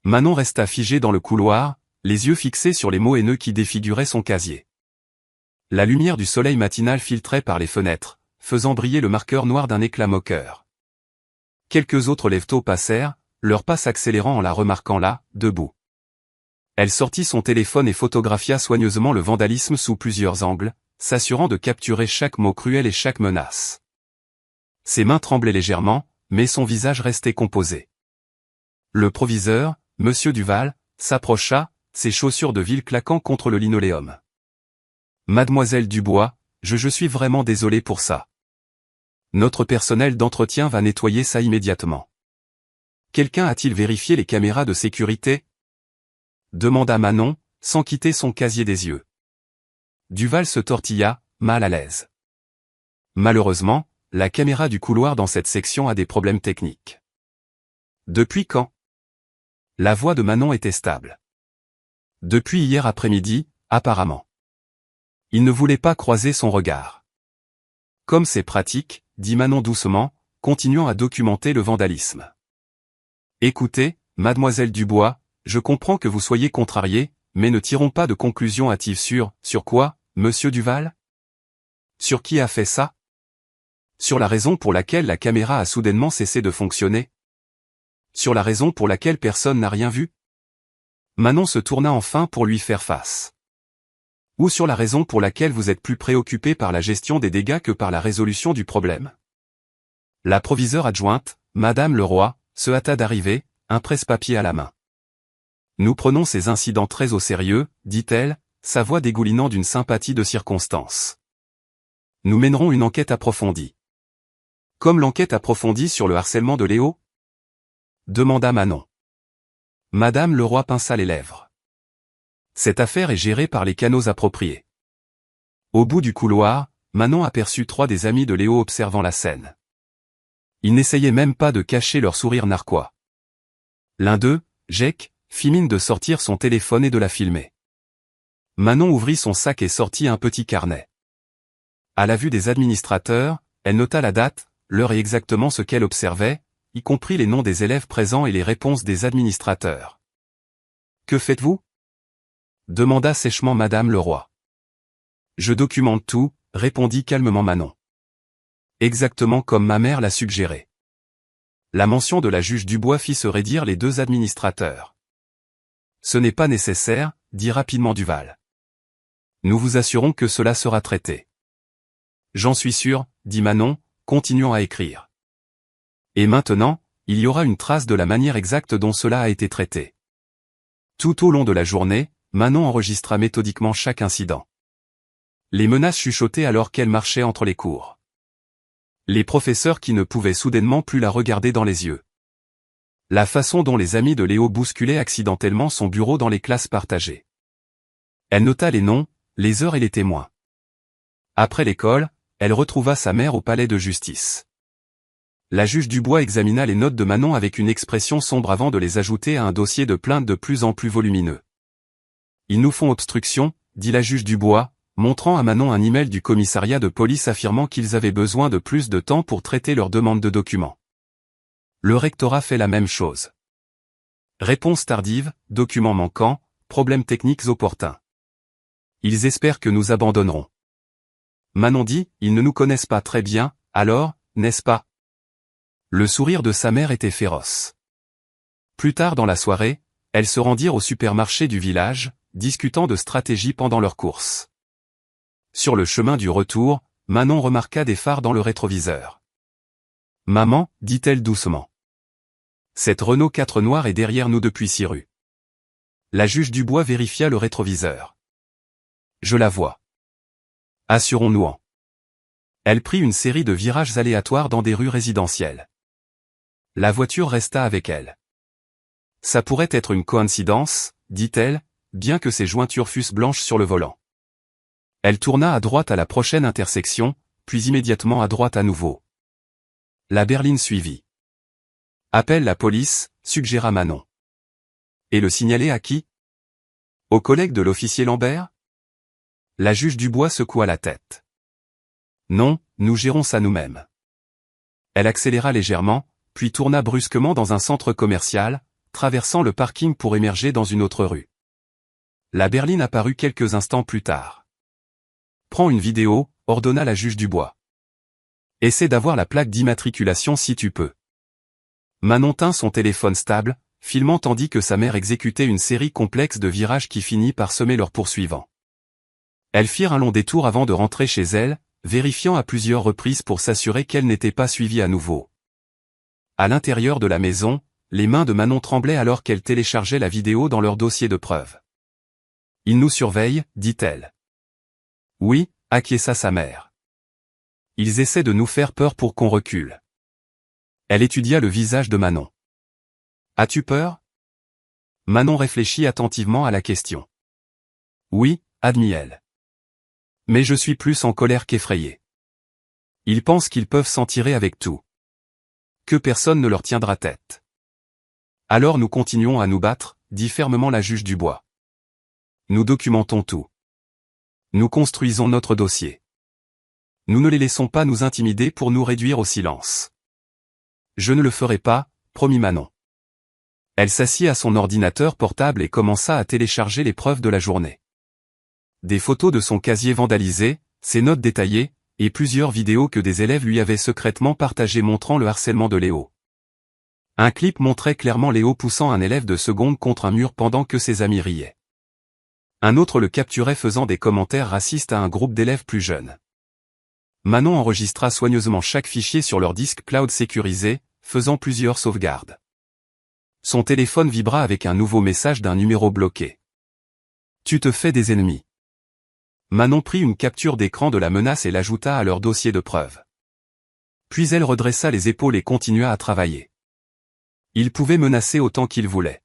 Manon resta figée dans le couloir, les yeux fixés sur les mots haineux qui défiguraient son casier. La lumière du soleil matinal filtrait par les fenêtres, faisant briller le marqueur noir d'un éclat moqueur. Quelques autres lève-tôt passèrent, leur pas s'accélérant en la remarquant là, debout. Elle sortit son téléphone et photographia soigneusement le vandalisme sous plusieurs angles, s'assurant de capturer chaque mot cruel et chaque menace. Ses mains tremblaient légèrement, mais son visage restait composé. Le proviseur, Monsieur Duval, s'approcha, ses chaussures de ville claquant contre le linoléum. Mademoiselle Dubois, je suis vraiment désolé pour ça. Notre personnel d'entretien va nettoyer ça immédiatement. Quelqu'un a-t-il vérifié les caméras de sécurité? Demanda Manon, sans quitter son casier des yeux. Duval se tortilla, mal à l'aise. Malheureusement, la caméra du couloir dans cette section a des problèmes techniques. Depuis quand? La voix de Manon était stable. Depuis hier après-midi, apparemment. Il ne voulait pas croiser son regard. Comme c'est pratique, dit Manon doucement, continuant à documenter le vandalisme. Écoutez, mademoiselle Dubois, je comprends que vous soyez contrariée, mais ne tirons pas de conclusion hâtive sur quoi, monsieur Duval? Sur qui a fait ça? Sur la raison pour laquelle la caméra a soudainement cessé de fonctionner? Sur la raison pour laquelle personne n'a rien vu? Manon se tourna enfin pour lui faire face. Ou sur la raison pour laquelle vous êtes plus préoccupé par la gestion des dégâts que par la résolution du problème? La proviseure adjointe, Madame Leroy, se hâta d'arriver, un presse-papier à la main. Nous prenons ces incidents très au sérieux, dit-elle, sa voix dégoulinant d'une sympathie de circonstance. Nous mènerons une enquête approfondie. Comme l'enquête approfondie sur le harcèlement de Léo? Demanda Manon. Madame Leroy pinça les lèvres. Cette affaire est gérée par les canaux appropriés. Au bout du couloir, Manon aperçut 3 des amis de Léo observant la scène. Ils n'essayaient même pas de cacher leur sourire narquois. L'un d'eux, Jake, fit mine de sortir son téléphone et de la filmer. Manon ouvrit son sac et sortit un petit carnet. À la vue des administrateurs, elle nota la date, l'heure et exactement ce qu'elle observait, y compris les noms des élèves présents et les réponses des administrateurs. « Que faites-vous » demanda sèchement Madame Leroy. « Je documente tout » répondit calmement Manon. Exactement comme ma mère l'a suggéré. La mention de la juge Dubois fit se raidir les 2 administrateurs. « Ce n'est pas nécessaire » dit rapidement Duval. « Nous vous assurons que cela sera traité. »« J'en suis sûr » dit Manon, continuant à écrire. Et maintenant, il y aura une trace de la manière exacte dont cela a été traité. Tout au long de la journée, Manon enregistra méthodiquement chaque incident. Les menaces chuchotaient alors qu'elle marchait entre les cours. Les professeurs qui ne pouvaient soudainement plus la regarder dans les yeux. La façon dont les amis de Léo bousculaient accidentellement son bureau dans les classes partagées. Elle nota les noms, les heures et les témoins. Après l'école, elle retrouva sa mère au palais de justice. La juge Dubois examina les notes de Manon avec une expression sombre avant de les ajouter à un dossier de plainte de plus en plus volumineux. « Ils nous font obstruction » dit la juge Dubois, montrant à Manon un email du commissariat de police affirmant qu'ils avaient besoin de plus de temps pour traiter leur demande de documents. Le rectorat fait la même chose. Réponse tardive, documents manquants, problèmes techniques opportuns. Ils espèrent que nous abandonnerons. Manon dit, ils ne nous connaissent pas très bien, alors, n'est-ce pas? Le sourire de sa mère était féroce. Plus tard dans la soirée, elles se rendirent au supermarché du village, discutant de stratégie pendant leur course. Sur le chemin du retour, Manon remarqua des phares dans le rétroviseur. « Maman, dit-elle doucement. Cette Renault 4 noire est derrière nous depuis 6 rues. La juge Dubois vérifia le rétroviseur. Je la vois. Assurons-nous-en. Elle prit une série de virages aléatoires dans des rues résidentielles. La voiture resta avec elle. Ça pourrait être une coïncidence, dit-elle, bien que ses jointures fussent blanches sur le volant. Elle tourna à droite à la prochaine intersection, puis immédiatement à droite à nouveau. La berline suivit. Appelle la police, suggéra Manon. Et le signaler à qui? Aux collègues de l'officier Lambert? La juge Dubois secoua la tête. Non, nous gérons ça nous-mêmes. Elle accéléra légèrement, puis tourna brusquement dans un centre commercial, traversant le parking pour émerger dans une autre rue. La berline apparut quelques instants plus tard. Prends une vidéo, ordonna la juge Dubois. Essaie d'avoir la plaque d'immatriculation si tu peux. Manon tint son téléphone stable, filmant tandis que sa mère exécutait une série complexe de virages qui finit par semer leurs poursuivants. Elles firent un long détour avant de rentrer chez elle, vérifiant à plusieurs reprises pour s'assurer qu'elle n'était pas suivie à nouveau. À l'intérieur de la maison, les mains de Manon tremblaient alors qu'elle téléchargeait la vidéo dans leur dossier de preuves. « Ils nous surveillent, dit-elle. »« Oui », acquiesça sa mère. « Ils essaient de nous faire peur pour qu'on recule. » Elle étudia le visage de Manon. « As-tu peur ?» Manon réfléchit attentivement à la question. « Oui », admit-elle. « Mais je suis plus en colère qu'effrayée. Ils pensent qu'ils peuvent s'en tirer avec tout. Que personne ne leur tiendra tête. Alors nous continuons à nous battre, dit fermement la juge Dubois. Nous documentons tout. Nous construisons notre dossier. Nous ne les laissons pas nous intimider pour nous réduire au silence. Je ne le ferai pas, promit Manon. Elle s'assit à son ordinateur portable et commença à télécharger les preuves de la journée. Des photos de son casier vandalisé, ses notes détaillées, et plusieurs vidéos que des élèves lui avaient secrètement partagées montrant le harcèlement de Léo. Un clip montrait clairement Léo poussant un élève de seconde contre un mur pendant que ses amis riaient. Un autre le capturait faisant des commentaires racistes à un groupe d'élèves plus jeunes. Manon enregistra soigneusement chaque fichier sur leur disque cloud sécurisé, faisant plusieurs sauvegardes. Son téléphone vibra avec un nouveau message d'un numéro bloqué. « Tu te fais des ennemis. » Manon prit une capture d'écran de la menace et l'ajouta à leur dossier de preuves. Puis elle redressa les épaules et continua à travailler. Il pouvait menacer autant qu'il voulait.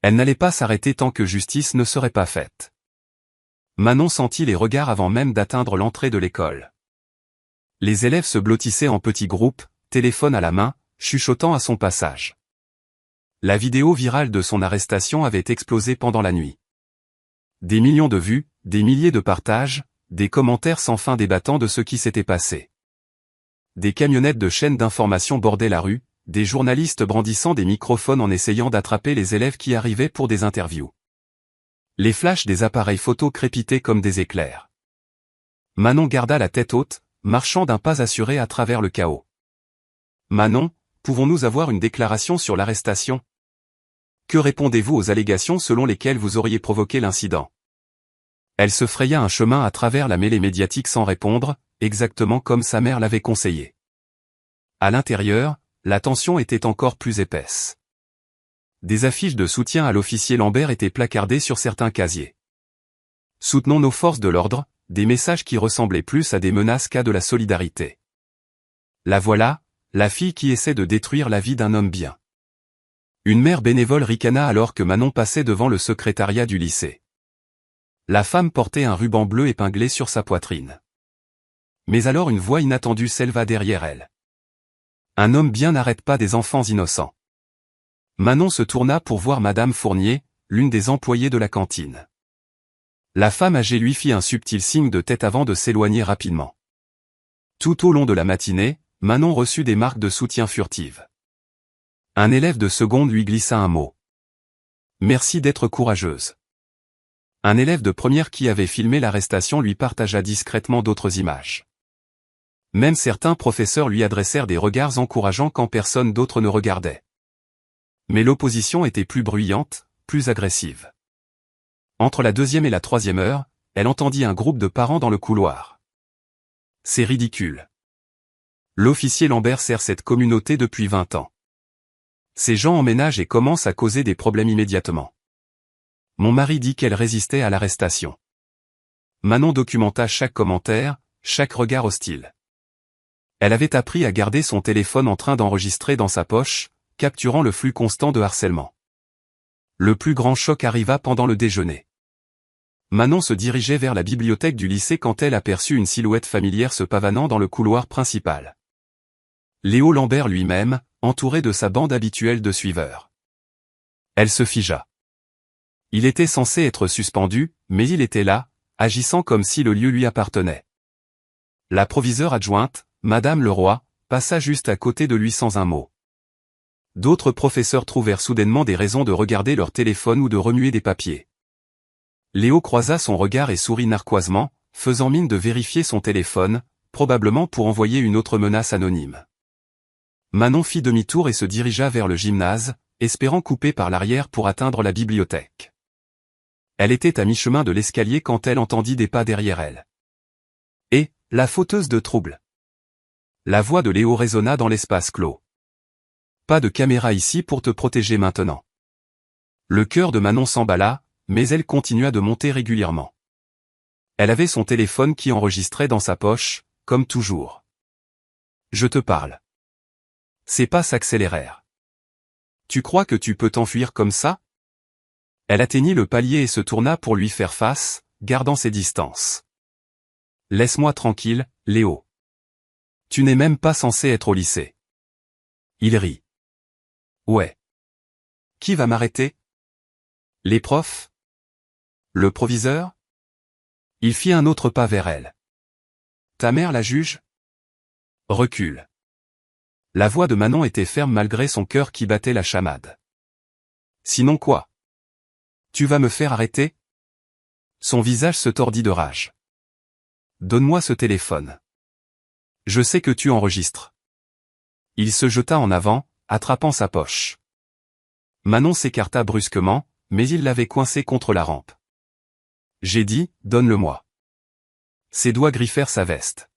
Elle n'allait pas s'arrêter tant que justice ne serait pas faite. Manon sentit les regards avant même d'atteindre l'entrée de l'école. Les élèves se blottissaient en petits groupes, téléphone à la main, chuchotant à son passage. La vidéo virale de son arrestation avait explosé pendant la nuit. Des millions de vues, des milliers de partages, des commentaires sans fin débattant de ce qui s'était passé. Des camionnettes de chaînes d'information bordaient la rue, des journalistes brandissant des microphones en essayant d'attraper les élèves qui arrivaient pour des interviews. Les flashs des appareils photo crépitaient comme des éclairs. Manon garda la tête haute, marchant d'un pas assuré à travers le chaos. « Manon, pouvons-nous avoir une déclaration sur l'arrestation? Que répondez-vous aux allégations selon lesquelles vous auriez provoqué l'incident ?» Elle se fraya un chemin à travers la mêlée médiatique sans répondre, exactement comme sa mère l'avait conseillé. À l'intérieur, la tension était encore plus épaisse. Des affiches de soutien à l'officier Lambert étaient placardées sur certains casiers. Soutenons nos forces de l'ordre, des messages qui ressemblaient plus à des menaces qu'à de la solidarité. La voilà, la fille qui essaie de détruire la vie d'un homme bien. Une mère bénévole ricana alors que Manon passait devant le secrétariat du lycée. La femme portait un ruban bleu épinglé sur sa poitrine. Mais alors une voix inattendue s'éleva derrière elle. Un homme bien n'arrête pas des enfants innocents. Manon se tourna pour voir Madame Fournier, l'une des employées de la cantine. La femme âgée lui fit un subtil signe de tête avant de s'éloigner rapidement. Tout au long de la matinée, Manon reçut des marques de soutien furtives. Un élève de seconde lui glissa un mot. « Merci d'être courageuse. » Un élève de première qui avait filmé l'arrestation lui partagea discrètement d'autres images. Même certains professeurs lui adressèrent des regards encourageants quand personne d'autre ne regardait. Mais l'opposition était plus bruyante, plus agressive. Entre la 2e et la 3e heure, elle entendit un groupe de parents dans le couloir. « C'est ridicule. L'officier Lambert sert cette communauté depuis 20 ans. Ces gens emménagent et commencent à causer des problèmes immédiatement. Mon mari dit qu'elle résistait à l'arrestation. Manon documenta chaque commentaire, chaque regard hostile. Elle avait appris à garder son téléphone en train d'enregistrer dans sa poche, capturant le flux constant de harcèlement. Le plus grand choc arriva pendant le déjeuner. Manon se dirigeait vers la bibliothèque du lycée quand elle aperçut une silhouette familière se pavanant dans le couloir principal. Léo Lambert lui-même, entouré de sa bande habituelle de suiveurs. Elle se figea. Il était censé être suspendu, mais il était là, agissant comme si le lieu lui appartenait. La proviseure adjointe, Madame Leroy, passa juste à côté de lui sans un mot. D'autres professeurs trouvèrent soudainement des raisons de regarder leur téléphone ou de remuer des papiers. Léo croisa son regard et sourit narquoisement, faisant mine de vérifier son téléphone, probablement pour envoyer une autre menace anonyme. Manon fit demi-tour et se dirigea vers le gymnase, espérant couper par l'arrière pour atteindre la bibliothèque. Elle était à mi-chemin de l'escalier quand elle entendit des pas derrière elle. Et, la fauteuse de trouble. La voix de Léo résonna dans l'espace clos. Pas de caméra ici pour te protéger maintenant. Le cœur de Manon s'emballa, mais elle continua de monter régulièrement. Elle avait son téléphone qui enregistrait dans sa poche, comme toujours. Je te parle. Ses pas s'accélérèrent. Tu crois que tu peux t'enfuir comme ça? Elle atteignit le palier et se tourna pour lui faire face, gardant ses distances. Laisse-moi tranquille, Léo. Tu n'es même pas censé être au lycée. Il rit. Ouais. Qui va m'arrêter? Les profs? Le proviseur? Il fit un autre pas vers elle. Ta mère la juge? Recule. La voix de Manon était ferme malgré son cœur qui battait la chamade. Sinon quoi? Tu vas me faire arrêter? Son visage se tordit de rage. Donne-moi ce téléphone. Je sais que tu enregistres. Il se jeta en avant, attrapant sa poche. Manon s'écarta brusquement, mais il l'avait coincé contre la rampe. J'ai dit, donne-le-moi. Ses doigts griffèrent sa veste.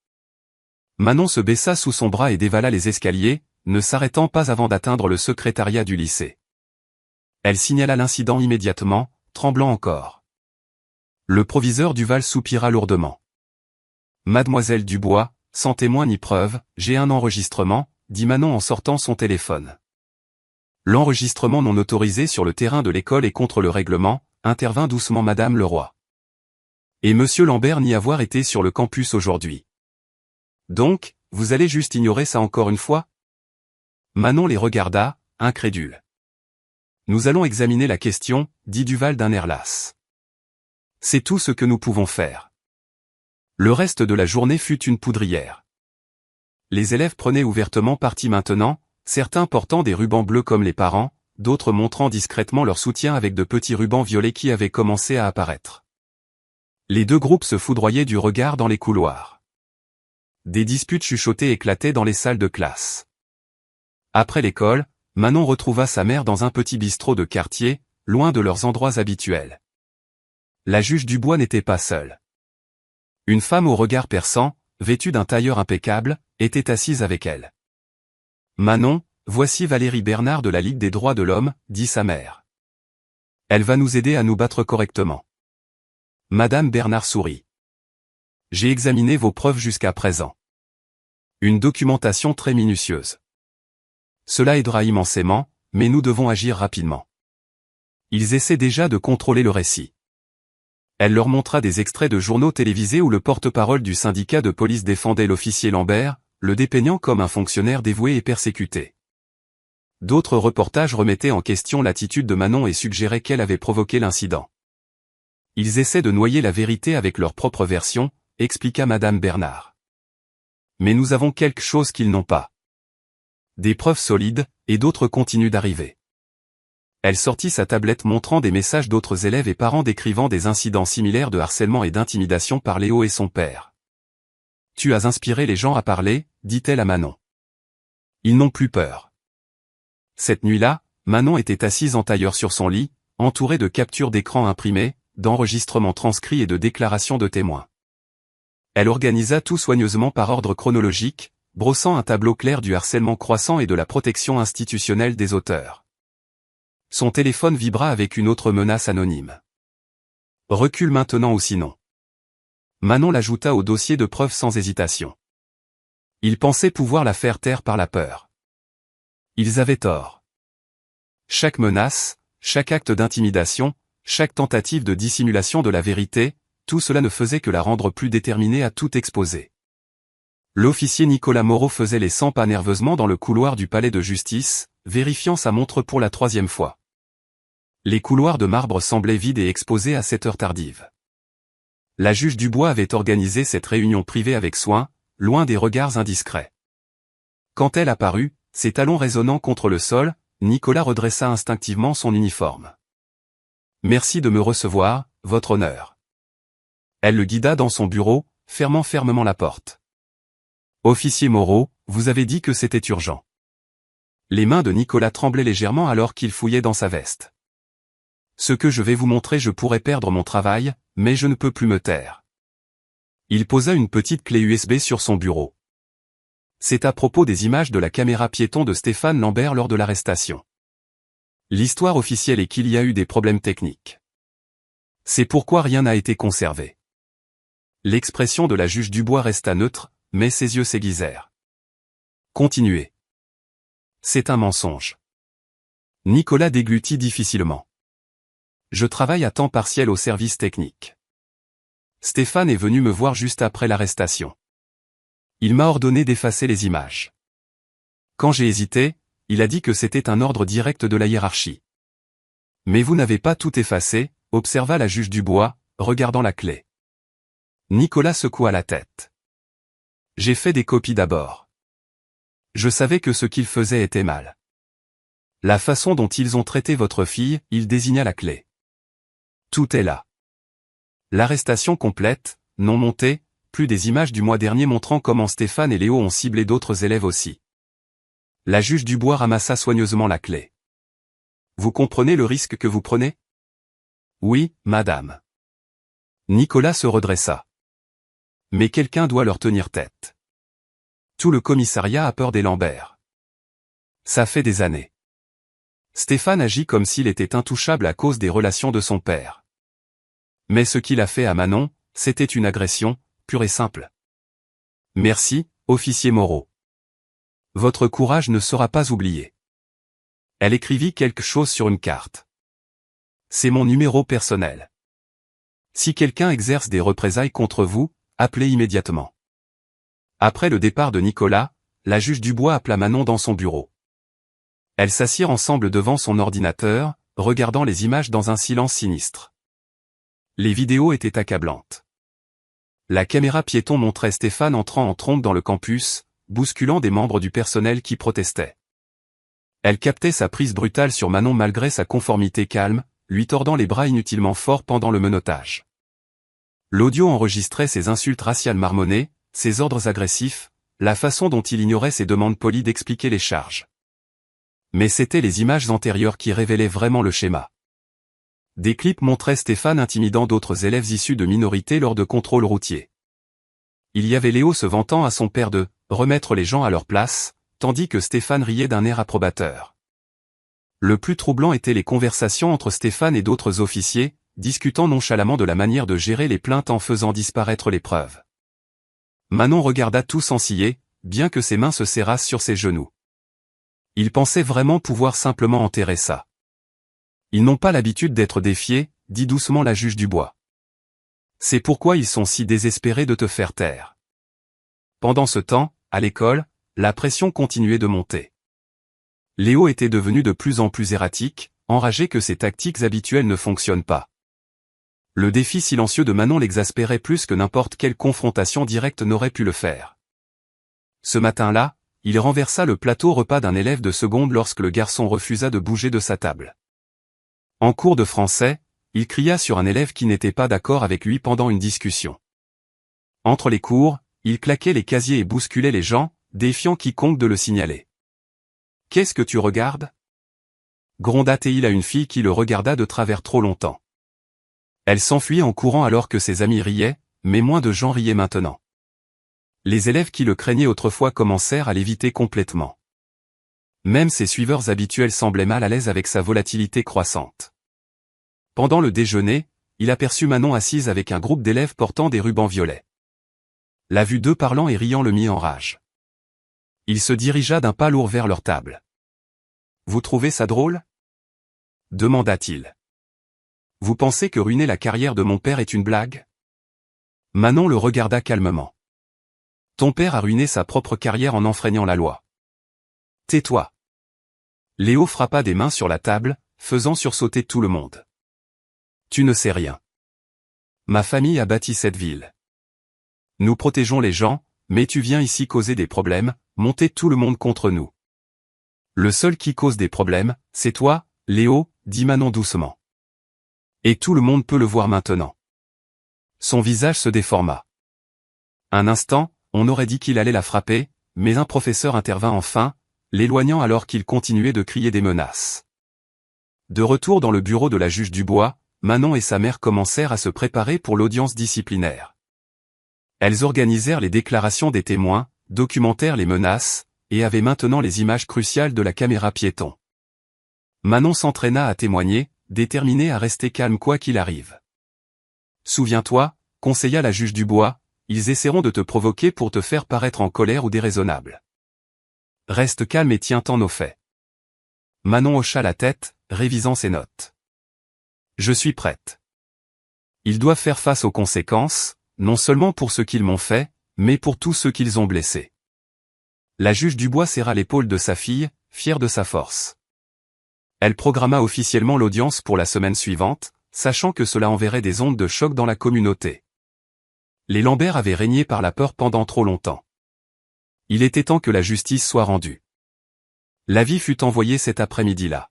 Manon se baissa sous son bras et dévala les escaliers, ne s'arrêtant pas avant d'atteindre le secrétariat du lycée. Elle signala l'incident immédiatement, tremblant encore. Le proviseur Duval soupira lourdement. Mademoiselle Dubois, sans témoin ni preuve, j'ai un enregistrement, dit Manon en sortant son téléphone. L'enregistrement non autorisé sur le terrain de l'école et contre le règlement, intervint doucement Madame Leroy. Et Monsieur Lambert n'y avoir été sur le campus aujourd'hui. Donc, vous allez juste ignorer ça encore une fois? Manon les regarda, incrédule. Nous allons examiner la question, dit Duval d'un air las. C'est tout ce que nous pouvons faire. Le reste de la journée fut une poudrière. Les élèves prenaient ouvertement parti maintenant, certains portant des rubans bleus comme les parents, d'autres montrant discrètement leur soutien avec de petits rubans violets qui avaient commencé à apparaître. Les deux groupes se foudroyaient du regard dans les couloirs. Des disputes chuchotées éclataient dans les salles de classe. Après l'école, Manon retrouva sa mère dans un petit bistrot de quartier, loin de leurs endroits habituels. La juge Dubois n'était pas seule. Une femme au regard perçant, vêtue d'un tailleur impeccable, était assise avec elle. Manon, voici Valérie Bernard de la Ligue des droits de l'homme, dit sa mère. Elle va nous aider à nous battre correctement. Madame Bernard sourit. J'ai examiné vos preuves jusqu'à présent. Une documentation très minutieuse. Cela aidera immensément, mais nous devons agir rapidement. Ils essaient déjà de contrôler le récit. Elle leur montra des extraits de journaux télévisés où le porte-parole du syndicat de police défendait l'officier Lambert, le dépeignant comme un fonctionnaire dévoué et persécuté. D'autres reportages remettaient en question l'attitude de Manon et suggéraient qu'elle avait provoqué l'incident. Ils essaient de noyer la vérité avec leur propre version, expliqua Madame Bernard. Mais nous avons quelque chose qu'ils n'ont pas. Des preuves solides, et d'autres continuent d'arriver. Elle sortit sa tablette montrant des messages d'autres élèves et parents décrivant des incidents similaires de harcèlement et d'intimidation par Léo et son père. Tu as inspiré les gens à parler, dit-elle à Manon. Ils n'ont plus peur. Cette nuit-là, Manon était assise en tailleur sur son lit, entourée de captures d'écran imprimées, d'enregistrements transcrits et de déclarations de témoins. Elle organisa tout soigneusement par ordre chronologique, brossant un tableau clair du harcèlement croissant et de la protection institutionnelle des auteurs. Son téléphone vibra avec une autre menace anonyme. Recule maintenant ou sinon. Manon l'ajouta au dossier de preuves sans hésitation. Ils pensaient pouvoir la faire taire par la peur. Ils avaient tort. Chaque menace, chaque acte d'intimidation, chaque tentative de dissimulation de la vérité, tout cela ne faisait que la rendre plus déterminée à tout exposer. L'officier Nicolas Moreau faisait les 100 pas nerveusement dans le couloir du palais de justice, vérifiant sa montre pour la 3e fois. Les couloirs de marbre semblaient vides et exposés à cette heure tardive. La juge Dubois avait organisé cette réunion privée avec soin, loin des regards indiscrets. Quand elle apparut, ses talons résonnant contre le sol, Nicolas redressa instinctivement son uniforme. « Merci de me recevoir, votre honneur. » Elle le guida dans son bureau, fermant fermement la porte. « Officier Moreau, vous avez dit que c'était urgent. » Les mains de Nicolas tremblaient légèrement alors qu'il fouillait dans sa veste. « Ce que je vais vous montrer, je pourrais perdre mon travail, mais je ne peux plus me taire. » Il posa une petite clé USB sur son bureau. C'est à propos des images de la caméra piéton de Stéphane Lambert lors de l'arrestation. L'histoire officielle est qu'il y a eu des problèmes techniques. C'est pourquoi rien n'a été conservé. L'expression de la juge Dubois resta neutre, mais ses yeux s'aiguisèrent. Continuez. C'est un mensonge. Nicolas déglutit difficilement. Je travaille à temps partiel au service technique. Stéphane est venu me voir juste après l'arrestation. Il m'a ordonné d'effacer les images. Quand j'ai hésité, il a dit que c'était un ordre direct de la hiérarchie. Mais vous n'avez pas tout effacé, observa la juge Dubois, regardant la clé. Nicolas secoua la tête. J'ai fait des copies d'abord. Je savais que ce qu'ils faisaient était mal. La façon dont ils ont traité votre fille, il désigna la clé. Tout est là. L'arrestation complète, non montée, plus des images du mois dernier montrant comment Stéphane et Léo ont ciblé d'autres élèves aussi. La juge Dubois ramassa soigneusement la clé. Vous comprenez le risque que vous prenez? Oui, madame. Nicolas se redressa. Mais quelqu'un doit leur tenir tête. Tout le commissariat a peur des Lambert. Ça fait des années. Stéphane agit comme s'il était intouchable à cause des relations de son père. Mais ce qu'il a fait à Manon, c'était une agression, pure et simple. Merci, officier Moreau. Votre courage ne sera pas oublié. Elle écrivit quelque chose sur une carte. C'est mon numéro personnel. Si quelqu'un exerce des représailles contre vous, appelez immédiatement. Après le départ de Nicolas, la juge Dubois appela Manon dans son bureau. Elles s'assirent ensemble devant son ordinateur, regardant les images dans un silence sinistre. Les vidéos étaient accablantes. La caméra piéton montrait Stéphane entrant en trombe dans le campus, bousculant des membres du personnel qui protestaient. Elle captait sa prise brutale sur Manon malgré sa conformité calme, lui tordant les bras inutilement forts pendant le menottage. L'audio enregistrait ses insultes raciales marmonnées, ses ordres agressifs, la façon dont il ignorait ses demandes polies d'expliquer les charges. Mais c'étaient les images antérieures qui révélaient vraiment le schéma. Des clips montraient Stéphane intimidant d'autres élèves issus de minorités lors de contrôles routiers. Il y avait Léo se vantant à son père de « remettre les gens à leur place », tandis que Stéphane riait d'un air approbateur. Le plus troublant étaient les conversations entre Stéphane et d'autres officiers, discutant nonchalamment de la manière de gérer les plaintes en faisant disparaître les preuves. Manon regarda tout sans ciller, bien que ses mains se serrassent sur ses genoux. Il pensait vraiment pouvoir simplement enterrer ça. Ils n'ont pas l'habitude d'être défiés, dit doucement la juge Dubois. C'est pourquoi ils sont si désespérés de te faire taire. Pendant ce temps, à l'école, la pression continuait de monter. Léo était devenu de plus en plus erratique, enragé que ses tactiques habituelles ne fonctionnent pas. Le défi silencieux de Manon l'exaspérait plus que n'importe quelle confrontation directe n'aurait pu le faire. Ce matin-là, il renversa le plateau repas d'un élève de seconde lorsque le garçon refusa de bouger de sa table. En cours de français, il cria sur un élève qui n'était pas d'accord avec lui pendant une discussion. Entre les cours, il claquait les casiers et bousculait les gens, défiant quiconque de le signaler. « Qu'est-ce que tu regardes » gronda-t-il à une fille qui le regarda de travers trop longtemps. Elle s'enfuit en courant alors que ses amis riaient, mais moins de gens riaient maintenant. Les élèves qui le craignaient autrefois commencèrent à l'éviter complètement. Même ses suiveurs habituels semblaient mal à l'aise avec sa volatilité croissante. Pendant le déjeuner, il aperçut Manon assise avec un groupe d'élèves portant des rubans violets. La vue d'eux parlant et riant le mit en rage. Il se dirigea d'un pas lourd vers leur table. « Vous trouvez ça drôle ?» demanda-t-il. « Vous pensez que ruiner la carrière de mon père est une blague ?» Manon le regarda calmement. « Ton père a ruiné sa propre carrière en enfreignant la loi. Tais-toi. » Léo frappa des mains sur la table, faisant sursauter tout le monde. « Tu ne sais rien. Ma famille a bâti cette ville. Nous protégeons les gens, mais tu viens ici causer des problèmes, monter tout le monde contre nous. Le seul qui cause des problèmes, c'est toi, Léo, dit Manon doucement. Et tout le monde peut le voir maintenant. » Son visage se déforma. Un instant, on aurait dit qu'il allait la frapper, mais un professeur intervint enfin, l'éloignant alors qu'il continuait de crier des menaces. De retour dans le bureau de la juge Dubois, Manon et sa mère commencèrent à se préparer pour l'audience disciplinaire. Elles organisèrent les déclarations des témoins, documentèrent les menaces, et avaient maintenant les images cruciales de la caméra piéton. Manon s'entraîna à témoigner, déterminée à rester calme quoi qu'il arrive. « Souviens-toi, conseilla la juge Dubois, ils essaieront de te provoquer pour te faire paraître en colère ou déraisonnable. Reste calme et tiens-t'en aux faits. » Manon hocha la tête, révisant ses notes. « Je suis prête. Ils doivent faire face aux conséquences, non seulement pour ce qu'ils m'ont fait, mais pour tous ceux qu'ils ont blessés. » La juge Dubois serra l'épaule de sa fille, fière de sa force. Elle programma officiellement l'audience pour la semaine suivante, sachant que cela enverrait des ondes de choc dans la communauté. Les Lambert avaient régné par la peur pendant trop longtemps. Il était temps que la justice soit rendue. L'avis fut envoyé cet après-midi-là.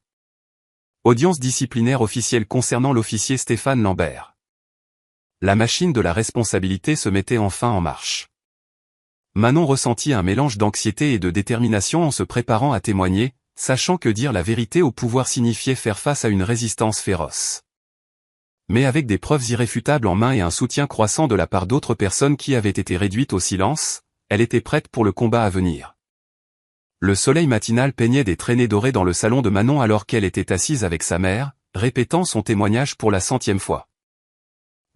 Audience disciplinaire officielle concernant l'officier Stéphane Lambert. La machine de la responsabilité se mettait enfin en marche. Manon ressentit un mélange d'anxiété et de détermination en se préparant à témoigner, sachant que dire la vérité au pouvoir signifiait faire face à une résistance féroce. Mais avec des preuves irréfutables en main et un soutien croissant de la part d'autres personnes qui avaient été réduites au silence, elle était prête pour le combat à venir. Le soleil matinal peignait des traînées dorées dans le salon de Manon alors qu'elle était assise avec sa mère, répétant son témoignage pour la 100e fois.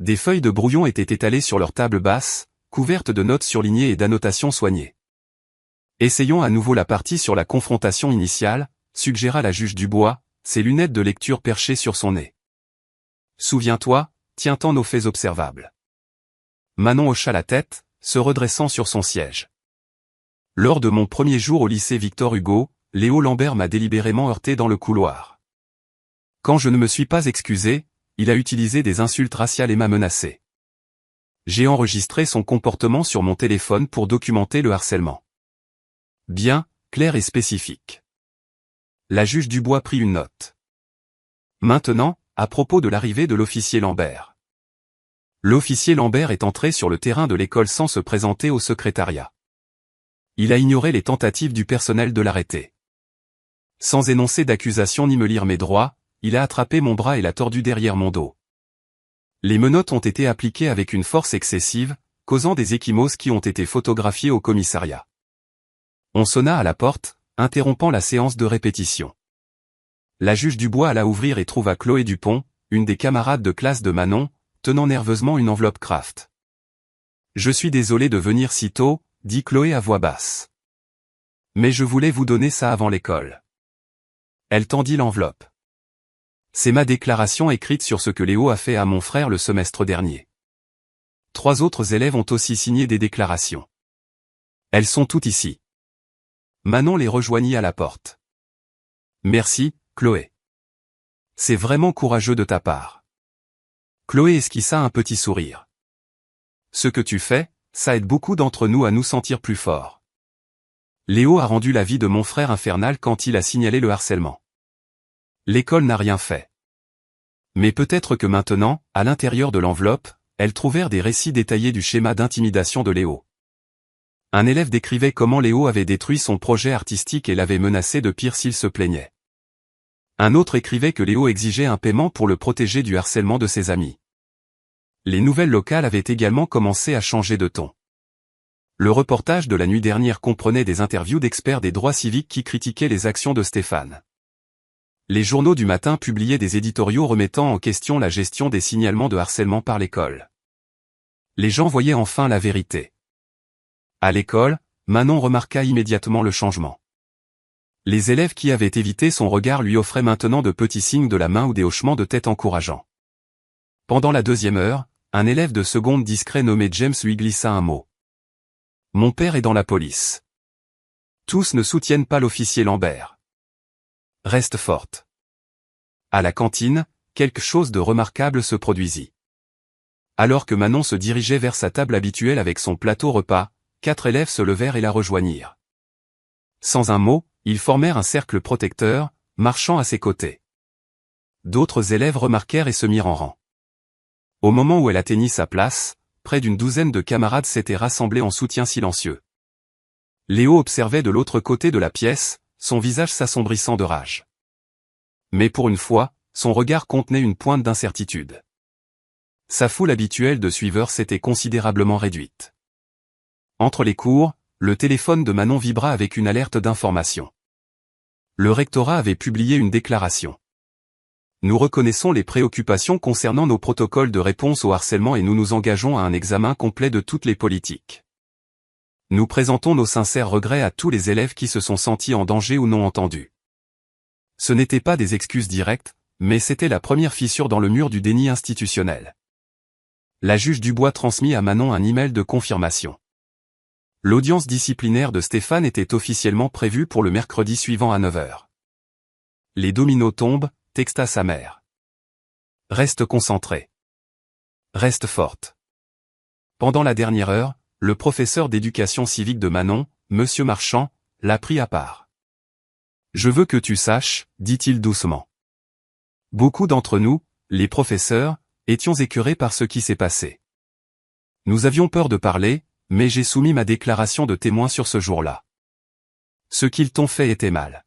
Des feuilles de brouillon étaient étalées sur leur table basse, couvertes de notes surlignées et d'annotations soignées. « Essayons à nouveau la partie sur la confrontation initiale, » suggéra la juge Dubois, ses lunettes de lecture perchées sur son nez. « Souviens-toi, tiens-t'en aux faits observables. » Manon hocha la tête, se redressant sur son siège. « Lors de mon premier jour au lycée Victor Hugo, Léo Lambert m'a délibérément heurté dans le couloir. Quand je ne me suis pas excusé, il a utilisé des insultes raciales et m'a menacé. J'ai enregistré son comportement sur mon téléphone pour documenter le harcèlement. Bien, clair et spécifique. » La juge Dubois prit une note. Maintenant, à propos de l'arrivée de l'officier Lambert. L'officier Lambert est entré sur le terrain de l'école sans se présenter au secrétariat. Il a ignoré les tentatives du personnel de l'arrêter. Sans énoncer d'accusation ni me lire mes droits, il a attrapé mon bras et l'a tordu derrière mon dos. Les menottes ont été appliquées avec une force excessive, causant des ecchymoses qui ont été photographiées au commissariat. On sonna à la porte, interrompant la séance de répétition. La juge Dubois alla ouvrir et trouva Chloé Dupont, une des camarades de classe de Manon, tenant nerveusement une enveloppe Kraft. « Je suis désolé de venir si tôt, » dit Chloé à voix basse. « Mais je voulais vous donner ça avant l'école. » Elle tendit l'enveloppe. « C'est ma déclaration écrite sur ce que Léo a fait à mon frère le semestre dernier. 3 autres élèves ont aussi signé des déclarations. Elles sont toutes ici. » Manon les rejoignit à la porte. « Merci, Chloé. C'est vraiment courageux de ta part. » Chloé esquissa un petit sourire. « Ce que tu fais, ça aide beaucoup d'entre nous à nous sentir plus forts. Léo a rendu la vie de mon frère infernale quand il a signalé le harcèlement. L'école n'a rien fait. Mais peut-être que maintenant, à l'intérieur de l'enveloppe, elles trouvèrent des récits détaillés du schéma d'intimidation de Léo. Un élève décrivait comment Léo avait détruit son projet artistique et l'avait menacé de pire s'il se plaignait. Un autre écrivait que Léo exigeait un paiement pour le protéger du harcèlement de ses amis. Les nouvelles locales avaient également commencé à changer de ton. Le reportage de la nuit dernière comprenait des interviews d'experts des droits civiques qui critiquaient les actions de Stéphane. Les journaux du matin publiaient des éditoriaux remettant en question la gestion des signalements de harcèlement par l'école. Les gens voyaient enfin la vérité. À l'école, Manon remarqua immédiatement le changement. Les élèves qui avaient évité son regard lui offraient maintenant de petits signes de la main ou des hochements de tête encourageants. Pendant la deuxième heure, un élève de seconde discret nommé James lui glissa un mot. « Mon père est dans la police. » Tous ne soutiennent pas l'officier Lambert. Reste forte. À la cantine, quelque chose de remarquable se produisit. Alors que Manon se dirigeait vers sa table habituelle avec son plateau repas, 4 élèves se levèrent et la rejoignirent. Sans un mot, ils formèrent un cercle protecteur, marchant à ses côtés. D'autres élèves remarquèrent et se mirent en rang. Au moment où elle atteignit sa place, près d'une douzaine de camarades s'étaient rassemblés en soutien silencieux. Léo observait de l'autre côté de la pièce, son visage s'assombrissant de rage. Mais pour une fois, son regard contenait une pointe d'incertitude. Sa foule habituelle de suiveurs s'était considérablement réduite. Entre les cours, le téléphone de Manon vibra avec une alerte d'information. Le rectorat avait publié une déclaration. Nous reconnaissons les préoccupations concernant nos protocoles de réponse au harcèlement et nous nous engageons à un examen complet de toutes les politiques. Nous présentons nos sincères regrets à tous les élèves qui se sont sentis en danger ou non entendus. Ce n'étaient pas des excuses directes, mais c'était la première fissure dans le mur du déni institutionnel. La juge Dubois transmit à Manon un email de confirmation. L'audience disciplinaire de Stéphane était officiellement prévue pour le mercredi suivant à 9 h. Les dominos tombent, texta sa mère. Reste concentrée. Reste forte. Pendant la dernière heure, le professeur d'éducation civique de Manon, Monsieur Marchand, l'a pris à part. Je veux que tu saches, dit-il doucement. Beaucoup d'entre nous, les professeurs, étions écœurés par ce qui s'est passé. Nous avions peur de parler, mais j'ai soumis ma déclaration de témoin sur ce jour-là. Ce qu'ils t'ont fait était mal.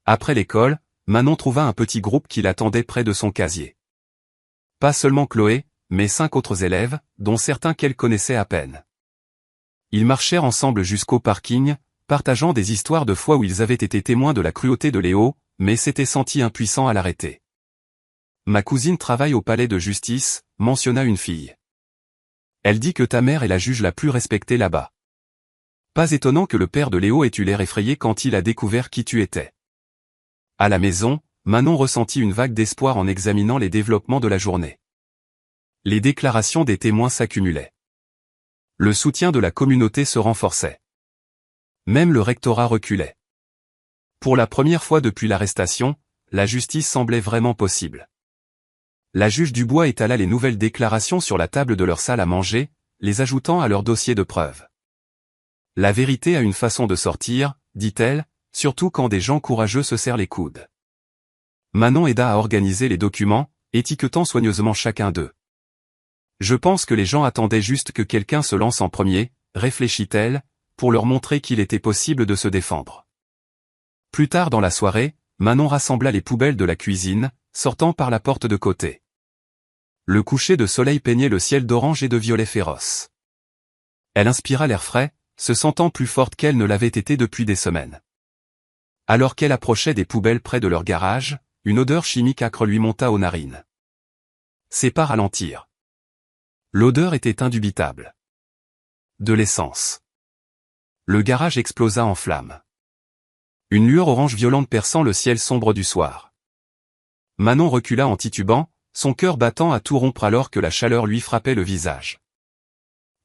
Après l'école, Manon trouva un petit groupe qui l'attendait près de son casier. Pas seulement Chloé, mais 5 autres élèves, dont certains qu'elle connaissait à peine. Ils marchèrent ensemble jusqu'au parking, partageant des histoires de fois où ils avaient été témoins de la cruauté de Léo, mais s'étaient sentis impuissants à l'arrêter. Ma cousine travaille au palais de justice, mentionna une fille. Elle dit que ta mère est la juge la plus respectée là-bas. Pas étonnant que le père de Léo ait eu l'air effrayé quand il a découvert qui tu étais. À la maison, Manon ressentit une vague d'espoir en examinant les développements de la journée. Les déclarations des témoins s'accumulaient. Le soutien de la communauté se renforçait. Même le rectorat reculait. Pour la première fois depuis l'arrestation, la justice semblait vraiment possible. La juge Dubois étala les nouvelles déclarations sur la table de leur salle à manger, les ajoutant à leur dossier de preuves. La vérité a une façon de sortir, dit-elle, surtout quand des gens courageux se serrent les coudes. Manon aida à organiser les documents, étiquetant soigneusement chacun d'eux. Je pense que les gens attendaient juste que quelqu'un se lance en premier, réfléchit-elle, pour leur montrer qu'il était possible de se défendre. Plus tard dans la soirée, Manon rassembla les poubelles de la cuisine, sortant par la porte de côté. Le coucher de soleil peignait le ciel d'orange et de violet féroce. Elle inspira l'air frais, se sentant plus forte qu'elle ne l'avait été depuis des semaines. Alors qu'elle approchait des poubelles près de leur garage, une odeur chimique âcre lui monta aux narines. Ses pas ralentirent. L'odeur était indubitable. De l'essence. Le garage explosa en flammes. Une lueur orange violente perçant le ciel sombre du soir. Manon recula en titubant, son cœur battant à tout rompre alors que la chaleur lui frappait le visage.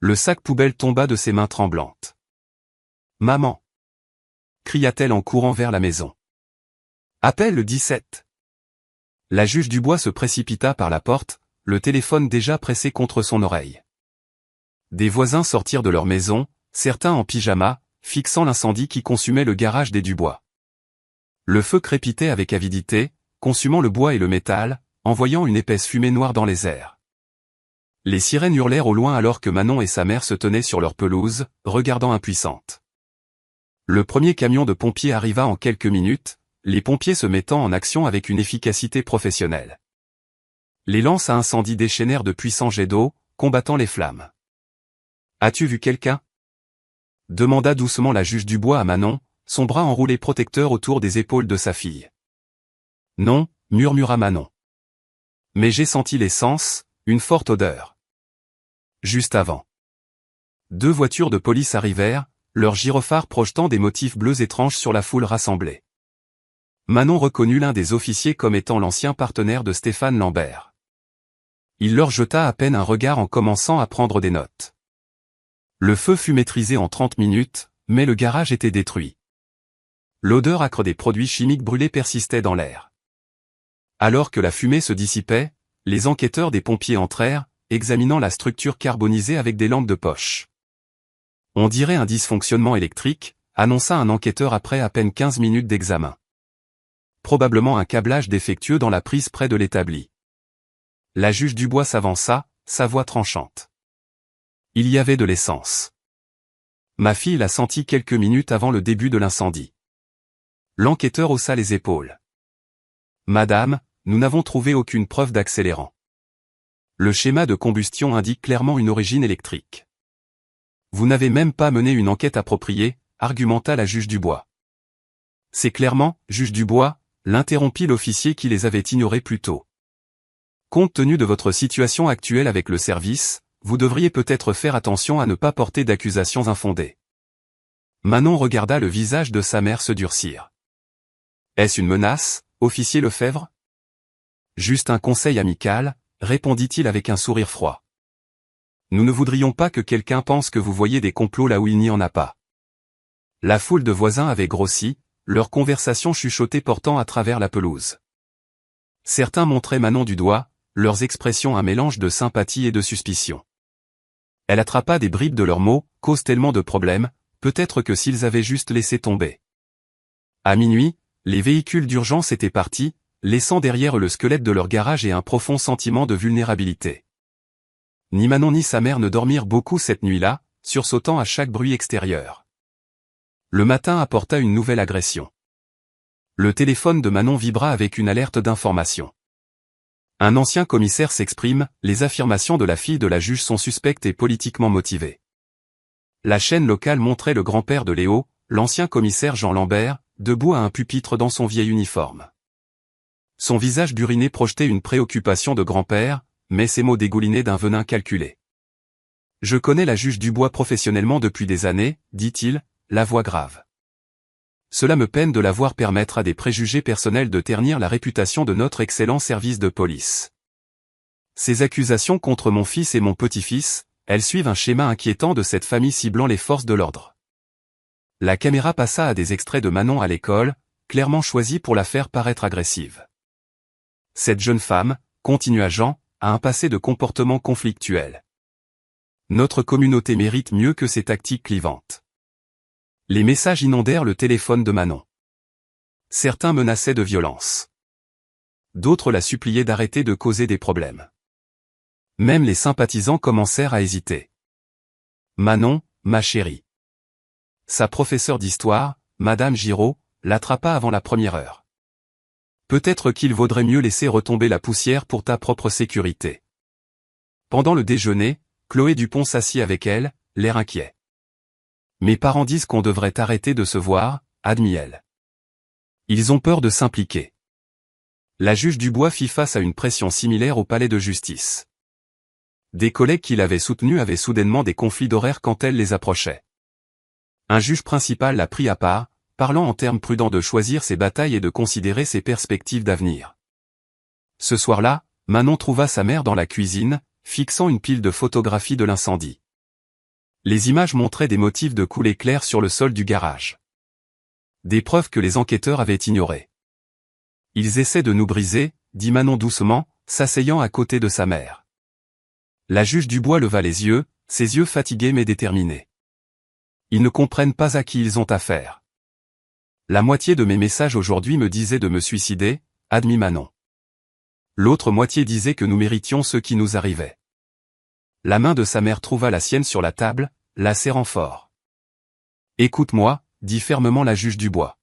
Le sac poubelle tomba de ses mains tremblantes. « Maman !» cria-t-elle en courant vers la maison. « Appelle le 17 !» La juge Dubois se précipita par la porte, le téléphone déjà pressé contre son oreille. Des voisins sortirent de leur maison, certains en pyjama, fixant l'incendie qui consumait le garage des Dubois. Le feu crépitait avec avidité, consumant le bois et le métal, envoyant une épaisse fumée noire dans les airs. Les sirènes hurlèrent au loin alors que Manon et sa mère se tenaient sur leur pelouse, regardant impuissantes. Le premier camion de pompiers arriva en quelques minutes, les pompiers se mettant en action avec une efficacité professionnelle. Les lances à incendie déchaînèrent de puissants jets d'eau, combattant les flammes. « As-tu vu quelqu'un » demanda doucement la juge Dubois à Manon, son bras enroulé protecteur autour des épaules de sa fille. Non, murmura Manon. Mais j'ai senti l'essence, une forte odeur. Juste avant. 2 voitures de police arrivèrent, leurs gyrophares projetant des motifs bleus étranges sur la foule rassemblée. Manon reconnut l'un des officiers comme étant l'ancien partenaire de Stéphane Lambert. Il leur jeta à peine un regard en commençant à prendre des notes. Le feu fut maîtrisé en 30 minutes, mais le garage était détruit. L'odeur âcre des produits chimiques brûlés persistait dans l'air. Alors que la fumée se dissipait, les enquêteurs des pompiers entrèrent, examinant la structure carbonisée avec des lampes de poche. On dirait un dysfonctionnement électrique, annonça un enquêteur après à peine 15 minutes d'examen. Probablement un câblage défectueux dans la prise près de l'établi. La juge Dubois s'avança, sa voix tranchante. Il y avait de l'essence. Ma fille l'a senti quelques minutes avant le début de l'incendie. L'enquêteur haussa les épaules. Madame, nous n'avons trouvé aucune preuve d'accélérant. Le schéma de combustion indique clairement une origine électrique. Vous n'avez même pas mené une enquête appropriée, argumenta la juge Dubois. C'est clairement, juge Dubois, l'interrompit l'officier qui les avait ignorés plus tôt. Compte tenu de votre situation actuelle avec le service, vous devriez peut-être faire attention à ne pas porter d'accusations infondées. Manon regarda le visage de sa mère se durcir. Est-ce une menace, officier Lefebvre? Juste un conseil amical, répondit-il avec un sourire froid. Nous ne voudrions pas que quelqu'un pense que vous voyez des complots là où il n'y en a pas. La foule de voisins avait grossi, leur conversation chuchotée portant à travers la pelouse. Certains montraient Manon du doigt, leurs expressions un mélange de sympathie et de suspicion. Elle attrapa des bribes de leurs mots, cause tellement de problèmes, peut-être que s'ils avaient juste laissé tomber. À minuit, les véhicules d'urgence étaient partis, laissant derrière eux le squelette de leur garage et un profond sentiment de vulnérabilité. Ni Manon ni sa mère ne dormirent beaucoup cette nuit-là, sursautant à chaque bruit extérieur. Le matin apporta une nouvelle agression. Le téléphone de Manon vibra avec une alerte d'information. Un ancien commissaire s'exprime, les affirmations de la fille de la juge sont suspectes et politiquement motivées. La chaîne locale montrait le grand-père de Léo, l'ancien commissaire Jean Lambert, debout à un pupitre dans son vieil uniforme. Son visage buriné projetait une préoccupation de grand-père, mais ses mots dégoulinaient d'un venin calculé. Je connais la juge Dubois professionnellement depuis des années, dit-il, la voix grave. Cela me peine de la voir permettre à des préjugés personnels de ternir la réputation de notre excellent service de police. Ces accusations contre mon fils et mon petit-fils, elles suivent un schéma inquiétant de cette famille ciblant les forces de l'ordre. La caméra passa à des extraits de Manon à l'école, clairement choisis pour la faire paraître agressive. Cette jeune femme, continua Jean, a un passé de comportement conflictuel. Notre communauté mérite mieux que ces tactiques clivantes. Les messages inondèrent le téléphone de Manon. Certains menaçaient de violence. D'autres la suppliaient d'arrêter de causer des problèmes. Même les sympathisants commencèrent à hésiter. Manon, ma chérie. Sa professeure d'histoire, Madame Giraud, l'attrapa avant la première heure. Peut-être qu'il vaudrait mieux laisser retomber la poussière pour ta propre sécurité. Pendant le déjeuner, Chloé Dupont s'assit avec elle, l'air inquiet. Mes parents disent qu'on devrait arrêter de se voir, admit-elle. Ils ont peur de s'impliquer. La juge Dubois fit face à une pression similaire au palais de justice. Des collègues qui l'avaient soutenue avaient soudainement des conflits d'horaires quand elle les approchait. Un juge principal l'a pris à part, parlant en termes prudents de choisir ses batailles et de considérer ses perspectives d'avenir. Ce soir-là, Manon trouva sa mère dans la cuisine, fixant une pile de photographies de l'incendie. Les images montraient des motifs de coulées claires sur le sol du garage. Des preuves que les enquêteurs avaient ignorées. Ils essaient de nous briser, dit Manon doucement, s'asseyant à côté de sa mère. La juge Dubois leva les yeux, ses yeux fatigués mais déterminés. Ils ne comprennent pas à qui ils ont affaire. La moitié de mes messages aujourd'hui me disaient de me suicider, admit Manon. L'autre moitié disait que nous méritions ce qui nous arrivait. La main de sa mère trouva la sienne sur la table, la serrant fort. Écoute-moi, dit fermement la juge Dubois.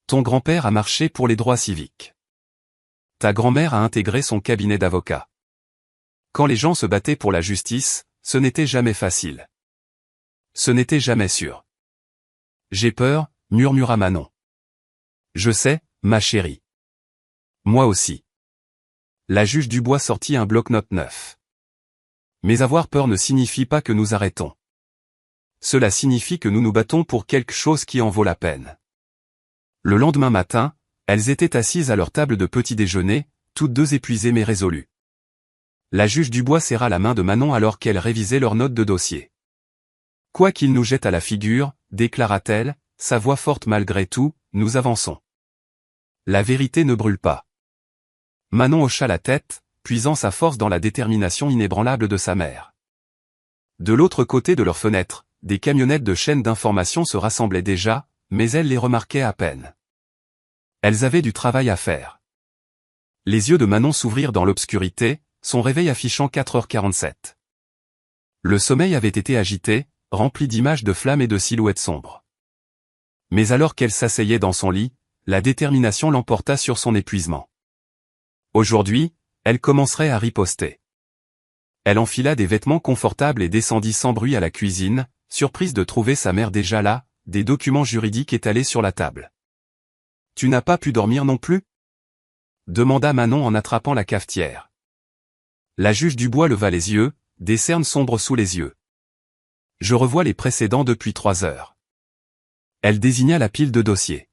Ton grand-père a marché pour les droits civiques. Ta grand-mère a intégré son cabinet d'avocat. Quand les gens se battaient pour la justice, ce n'était jamais facile. Ce n'était jamais sûr. J'ai peur, murmura Manon. Je sais, ma chérie. Moi aussi. La juge Dubois sortit un bloc-notes neuf. Mais avoir peur ne signifie pas que nous arrêtons. Cela signifie que nous nous battons pour quelque chose qui en vaut la peine. Le lendemain matin, elles étaient assises à leur table de petit déjeuner, toutes deux épuisées mais résolues. La juge Dubois serra la main de Manon alors qu'elle révisait leurs notes de dossier. « Quoi qu'il nous jette à la figure, déclara-t-elle, sa voix forte malgré tout, nous avançons. La vérité ne brûle pas. » Manon hocha la tête, puisant sa force dans la détermination inébranlable de sa mère. De l'autre côté de leur fenêtre, des camionnettes de chaînes d'information se rassemblaient déjà, mais elle les remarquait à peine. Elles avaient du travail à faire. Les yeux de Manon s'ouvrirent dans l'obscurité, son réveil affichant 4h47. Le sommeil avait été agité, rempli d'images de flammes et de silhouettes sombres. Mais alors qu'elle s'asseyait dans son lit, la détermination l'emporta sur son épuisement. Aujourd'hui, elle commencerait à riposter. Elle enfila des vêtements confortables et descendit sans bruit à la cuisine, surprise de trouver sa mère déjà là, des documents juridiques étalés sur la table. « Tu n'as pas pu dormir non plus ?» demanda Manon en attrapant la cafetière. La juge Dubois leva les yeux, des cernes sombres sous les yeux. « Je revois les précédents depuis 3 heures. » Elle désigna la pile de dossiers.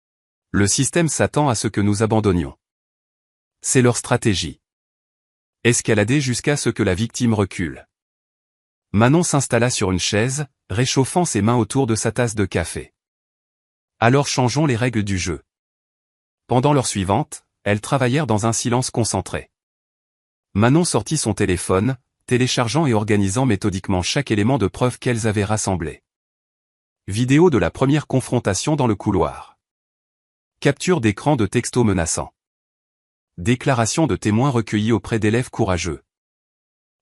« Le système s'attend à ce que nous abandonnions. C'est leur stratégie. Escalader jusqu'à ce que la victime recule. » Manon s'installa sur une chaise, réchauffant ses mains autour de sa tasse de café. « Alors changeons les règles du jeu. » Pendant l'heure suivante, elles travaillèrent dans un silence concentré. Manon sortit son téléphone, téléchargeant et organisant méthodiquement chaque élément de preuve qu'elles avaient rassemblé. Vidéo de la première confrontation dans le couloir. Capture d'écran de textos menaçants. Déclaration de témoins recueillies auprès d'élèves courageux.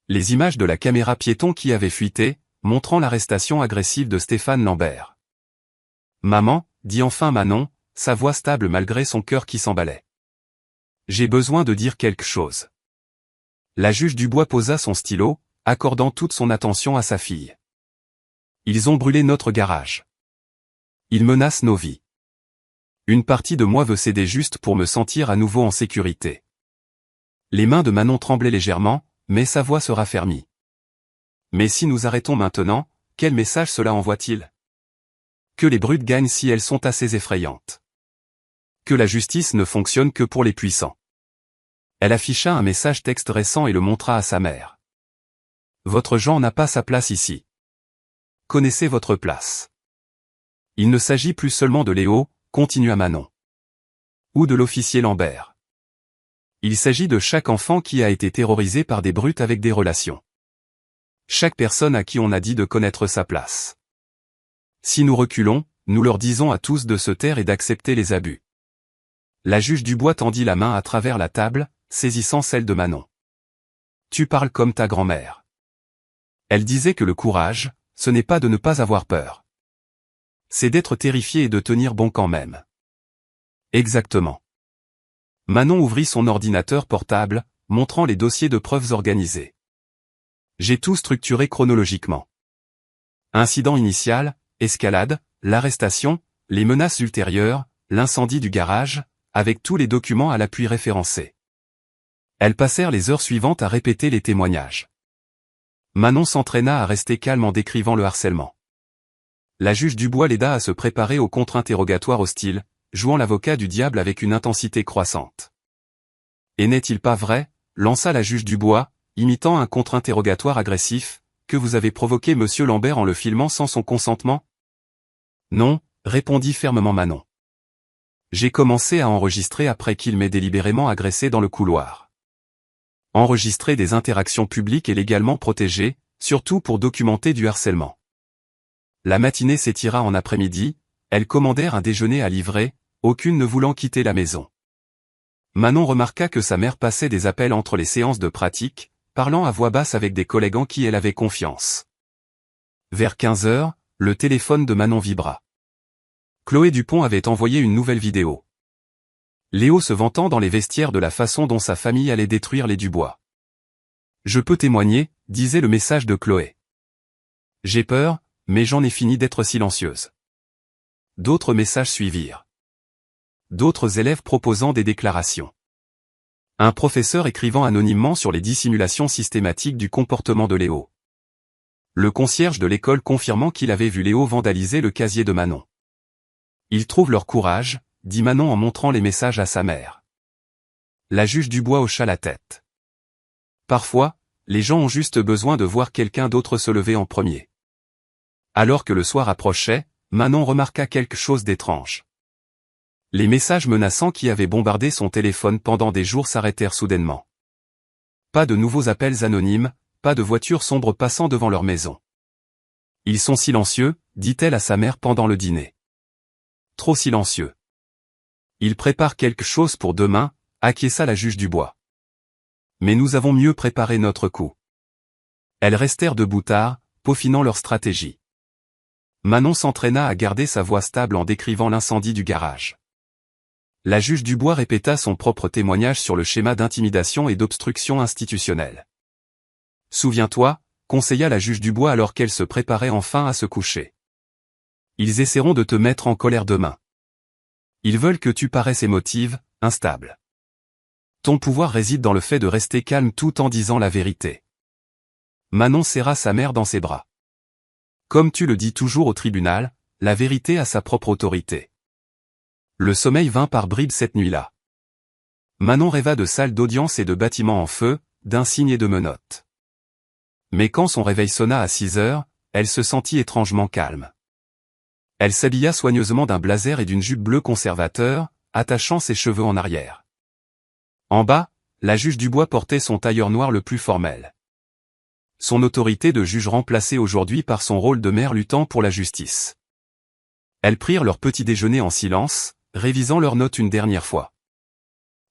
Les images de la caméra piéton qui avait fuité, montrant l'arrestation agressive de Stéphane Lambert. « Maman », dit enfin Manon, sa voix stable malgré son cœur qui s'emballait. « J'ai besoin de dire quelque chose. » La juge Dubois posa son stylo, accordant toute son attention à sa fille. « Ils ont brûlé notre garage. Ils menacent nos vies. Une partie de moi veut céder juste pour me sentir à nouveau en sécurité. » Les mains de Manon tremblaient légèrement, mais sa voix se raffermit. « Mais si nous arrêtons maintenant, quel message cela envoie-t-il ? Que les brutes gagnent si elles sont assez effrayantes. Que la justice ne fonctionne que pour les puissants. » Elle afficha un message texte récent et le montra à sa mère. « Votre Jean n'a pas sa place ici. Connaissez votre place. Il ne s'agit plus seulement de Léo, continua Manon. Ou de l'officier Lambert. Il s'agit de chaque enfant qui a été terrorisé par des brutes avec des relations. Chaque personne à qui on a dit de connaître sa place. Si nous reculons, nous leur disons à tous de se taire et d'accepter les abus. » La juge Dubois tendit la main à travers la table, saisissant celle de Manon. « Tu parles comme ta grand-mère. Elle disait que le courage, ce n'est pas de ne pas avoir peur. C'est d'être terrifié et de tenir bon quand même. » Exactement. Manon ouvrit son ordinateur portable, montrant les dossiers de preuves organisés. J'ai tout structuré chronologiquement. Incident initial, escalade, l'arrestation, les menaces ultérieures, l'incendie du garage, avec tous les documents à l'appui référencés. Elles passèrent les heures suivantes à répéter les témoignages. Manon s'entraîna à rester calme en décrivant le harcèlement. La juge Dubois l'aida à se préparer au contre-interrogatoire hostile, jouant l'avocat du diable avec une intensité croissante. « Et n'est-il pas vrai, » lança la juge Dubois, imitant un contre-interrogatoire agressif, « que vous avez provoqué monsieur Lambert en le filmant sans son consentement ?»« Non, » répondit fermement Manon. « J'ai commencé à enregistrer après qu'il m'ait délibérément agressé dans le couloir. Enregistrer des interactions publiques et légalement protégées, surtout pour documenter du harcèlement. » La matinée s'étira en après-midi, elles commandèrent un déjeuner à livrer, aucune ne voulant quitter la maison. Manon remarqua que sa mère passait des appels entre les séances de pratique, parlant à voix basse avec des collègues en qui elle avait confiance. Vers 15 heures, le téléphone de Manon vibra. Chloé Dupont avait envoyé une nouvelle vidéo. Léo se vantant dans les vestiaires de la façon dont sa famille allait détruire les Dubois. « Je peux témoigner », disait le message de Chloé. « J'ai peur, mais j'en ai fini d'être silencieuse. » D'autres messages suivirent. D'autres élèves proposant des déclarations. Un professeur écrivant anonymement sur les dissimulations systématiques du comportement de Léo. Le concierge de l'école confirmant qu'il avait vu Léo vandaliser le casier de Manon. Ils trouvent leur courage, dit Manon en montrant les messages à sa mère. La juge Dubois hocha la tête. Parfois, les gens ont juste besoin de voir quelqu'un d'autre se lever en premier. Alors que le soir approchait, Manon remarqua quelque chose d'étrange. Les messages menaçants qui avaient bombardé son téléphone pendant des jours s'arrêtèrent soudainement. Pas de nouveaux appels anonymes, pas de voitures sombres passant devant leur maison. Ils sont silencieux, dit-elle à sa mère pendant le dîner. Trop silencieux. Ils préparent quelque chose pour demain, acquiesça la juge Dubois. Mais nous avons mieux préparé notre coup. Elles restèrent debout tard, peaufinant leur stratégie. Manon s'entraîna à garder sa voix stable en décrivant l'incendie du garage. La juge Dubois répéta son propre témoignage sur le schéma d'intimidation et d'obstruction institutionnelle. Souviens-toi, conseilla la juge Dubois alors qu'elle se préparait enfin à se coucher. Ils essaieront de te mettre en colère demain. Ils veulent que tu paraisses émotive, instable. Ton pouvoir réside dans le fait de rester calme tout en disant la vérité. Manon serra sa mère dans ses bras. Comme tu le dis toujours au tribunal, la vérité a sa propre autorité. Le sommeil vint par bribes cette nuit-là. Manon rêva de salles d'audience et de bâtiments en feu, d'insignes et de menottes. Mais quand son réveil sonna à 6 heures, elle se sentit étrangement calme. Elle s'habilla soigneusement d'un blazer et d'une jupe bleue conservateur, attachant ses cheveux en arrière. En bas, la juge Dubois portait son tailleur noir le plus formel. Son autorité de juge remplacée aujourd'hui par son rôle de mère luttant pour la justice. Elles prirent leur petit déjeuner en silence, révisant leurs notes une dernière fois.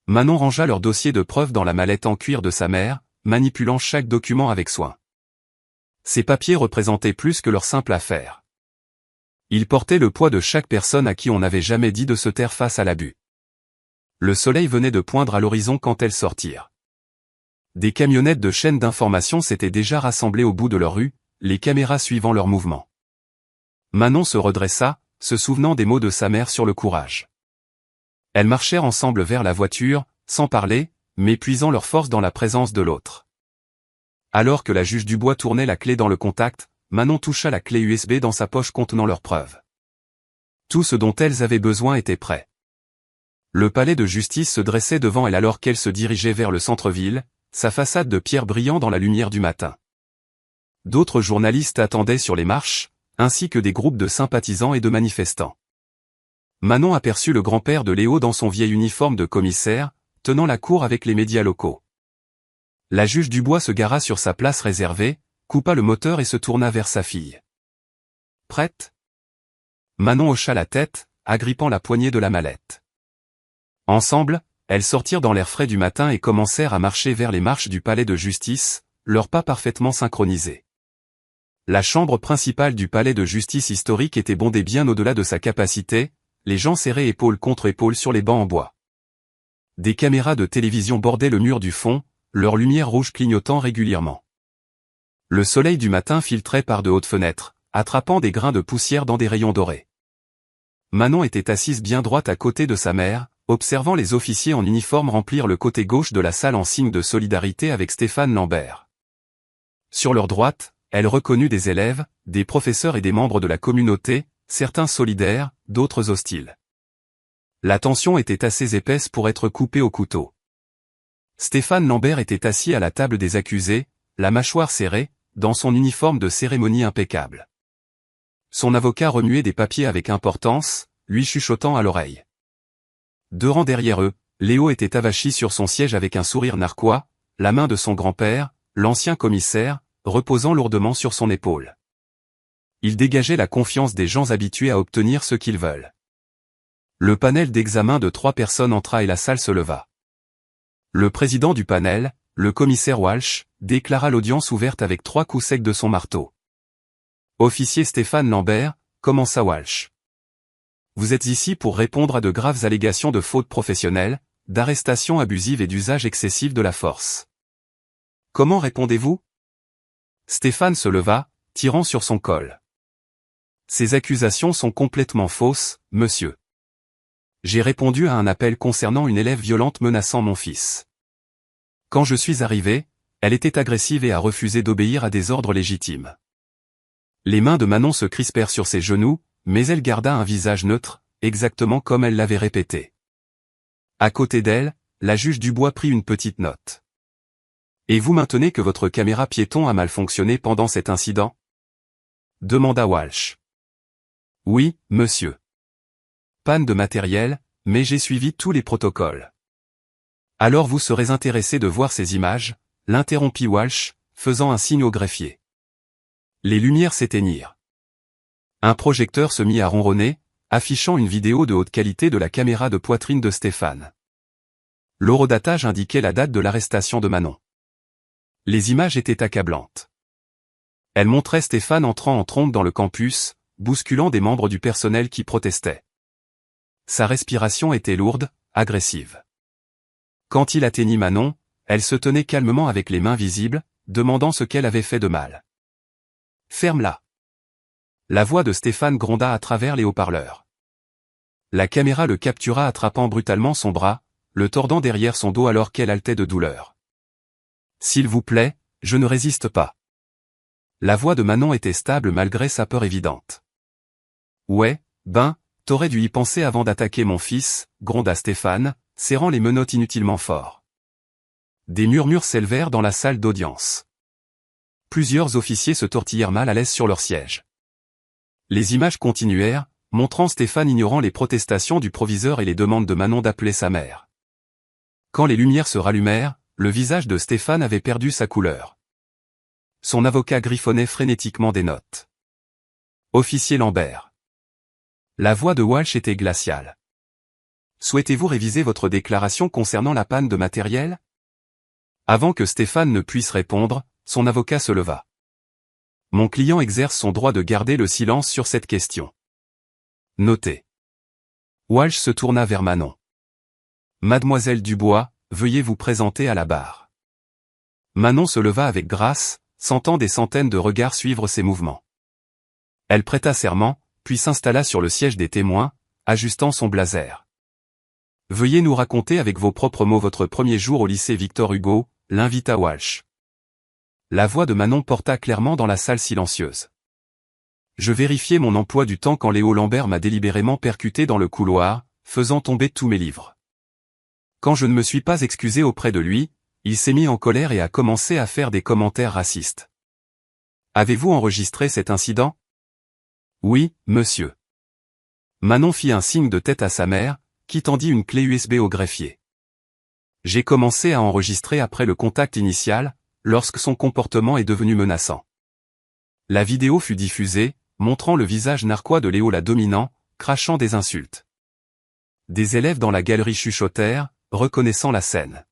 Manon rangea leur dossier de preuves dans la mallette en cuir de sa mère, manipulant chaque document avec soin. Ces papiers représentaient plus que leur simple affaire. Ils portaient le poids de chaque personne à qui on n'avait jamais dit de se taire face à l'abus. Le soleil venait de poindre à l'horizon quand elles sortirent. Des camionnettes de chaînes d'information s'étaient déjà rassemblées au bout de leur rue, les caméras suivant leurs mouvements. Manon se redressa, se souvenant des mots de sa mère sur le courage. Elles marchèrent ensemble vers la voiture, sans parler, mais puisant leur force dans la présence de l'autre. Alors que la juge Dubois tournait la clé dans le contact, Manon toucha la clé USB dans sa poche contenant leurs preuves. Tout ce dont elles avaient besoin était prêt. Le palais de justice se dressait devant elle alors qu'elle se dirigeait vers le centre-ville, sa façade de pierre brillant dans la lumière du matin. D'autres journalistes attendaient sur les marches, ainsi que des groupes de sympathisants et de manifestants. Manon aperçut le grand-père de Léo dans son vieil uniforme de commissaire, tenant la cour avec les médias locaux. La juge Dubois se gara sur sa place réservée, coupa le moteur et se tourna vers sa fille. « Prête ?» Manon hocha la tête, agrippant la poignée de la mallette. Ensemble, elles sortirent dans l'air frais du matin et commencèrent à marcher vers les marches du palais de justice, leurs pas parfaitement synchronisés. La chambre principale du palais de justice historique était bondée bien au-delà de sa capacité, les gens serrés épaule contre épaule sur les bancs en bois. Des caméras de télévision bordaient le mur du fond, leur lumière rouge clignotant régulièrement. Le soleil du matin filtrait par de hautes fenêtres, attrapant des grains de poussière dans des rayons dorés. Manon était assise bien droite à côté de sa mère, observant les officiers en uniforme remplir le côté gauche de la salle en signe de solidarité avec Stéphane Lambert. Sur leur droite, elle reconnut des élèves, des professeurs et des membres de la communauté, certains solidaires, d'autres hostiles. La tension était assez épaisse pour être coupée au couteau. Stéphane Lambert était assis à la table des accusés, la mâchoire serrée, dans son uniforme de cérémonie impeccable. Son avocat remuait des papiers avec importance, lui chuchotant à l'oreille. 2 rangs derrière eux, Léo était avachi sur son siège avec un sourire narquois, la main de son grand-père, l'ancien commissaire, reposant lourdement sur son épaule. Il dégageait la confiance des gens habitués à obtenir ce qu'ils veulent. Le panel d'examen de 3 personnes entra et la salle se leva. Le président du panel, le commissaire Walsh, déclara l'audience ouverte avec 3 coups secs de son marteau. Officier Stéphane Lambert, commença Walsh. Vous êtes ici pour répondre à de graves allégations de faute professionnelle, d'arrestation abusive et d'usage excessif de la force. Comment répondez-vous ? Stéphane se leva, tirant sur son col. Ces accusations sont complètement fausses, monsieur. J'ai répondu à un appel concernant une élève violente menaçant mon fils. Quand je suis arrivé, elle était agressive et a refusé d'obéir à des ordres légitimes. Les mains de Manon se crispèrent sur ses genoux, mais elle garda un visage neutre, exactement comme elle l'avait répété. À côté d'elle, la juge Dubois prit une petite note. Et vous maintenez que votre caméra piéton a mal fonctionné pendant cet incident? Demanda Walsh. Oui, monsieur. Panne de matériel, mais j'ai suivi tous les protocoles. Alors vous serez intéressé de voir ces images, l'interrompit Walsh, faisant un signe au greffier. Les lumières s'éteignirent. Un projecteur se mit à ronronner, affichant une vidéo de haute qualité de la caméra de poitrine de Stéphane. L'horodatage indiquait la date de l'arrestation de Manon. Les images étaient accablantes. Elles montraient Stéphane entrant en trombe dans le campus, bousculant des membres du personnel qui protestaient. Sa respiration était lourde, agressive. Quand il atteignit Manon, elle se tenait calmement avec les mains visibles, demandant ce qu'elle avait fait de mal. « Ferme-la !» La voix de Stéphane gronda à travers les haut-parleurs. La caméra le captura attrapant brutalement son bras, le tordant derrière son dos alors qu'elle haletait de douleur. « S'il vous plaît, je ne résiste pas. » La voix de Manon était stable malgré sa peur évidente. « Ouais, ben, t'aurais dû y penser avant d'attaquer mon fils, » gronda Stéphane, serrant les menottes inutilement fort. Des murmures s'élevèrent dans la salle d'audience. Plusieurs officiers se tortillèrent mal à l'aise sur leur siège. Les images continuèrent, montrant Stéphane ignorant les protestations du proviseur et les demandes de Manon d'appeler sa mère. Quand les lumières se rallumèrent, le visage de Stéphane avait perdu sa couleur. Son avocat griffonnait frénétiquement des notes. Officier Lambert. La voix de Walsh était glaciale. Souhaitez-vous réviser votre déclaration concernant la panne de matériel? Avant que Stéphane ne puisse répondre, son avocat se leva. Mon client exerce son droit de garder le silence sur cette question. Notez. Walsh se tourna vers Manon. Mademoiselle Dubois, veuillez vous présenter à la barre. Manon se leva avec grâce, sentant des centaines de regards suivre ses mouvements. Elle prêta serment, puis s'installa sur le siège des témoins, ajustant son blazer. Veuillez nous raconter avec vos propres mots votre premier jour au lycée Victor Hugo, l'invita Walsh. La voix de Manon porta clairement dans la salle silencieuse. Je vérifiais mon emploi du temps quand Léo Lambert m'a délibérément percuté dans le couloir, faisant tomber tous mes livres. Quand je ne me suis pas excusé auprès de lui, il s'est mis en colère et a commencé à faire des commentaires racistes. Avez-vous enregistré cet incident? Oui, monsieur. Manon fit un signe de tête à sa mère, qui tendit une clé USB au greffier. J'ai commencé à enregistrer après le contact initial, lorsque son comportement est devenu menaçant. La vidéo fut diffusée, montrant le visage narquois de Léo la dominant, crachant des insultes. Des élèves dans la galerie chuchotèrent, reconnaissant la scène.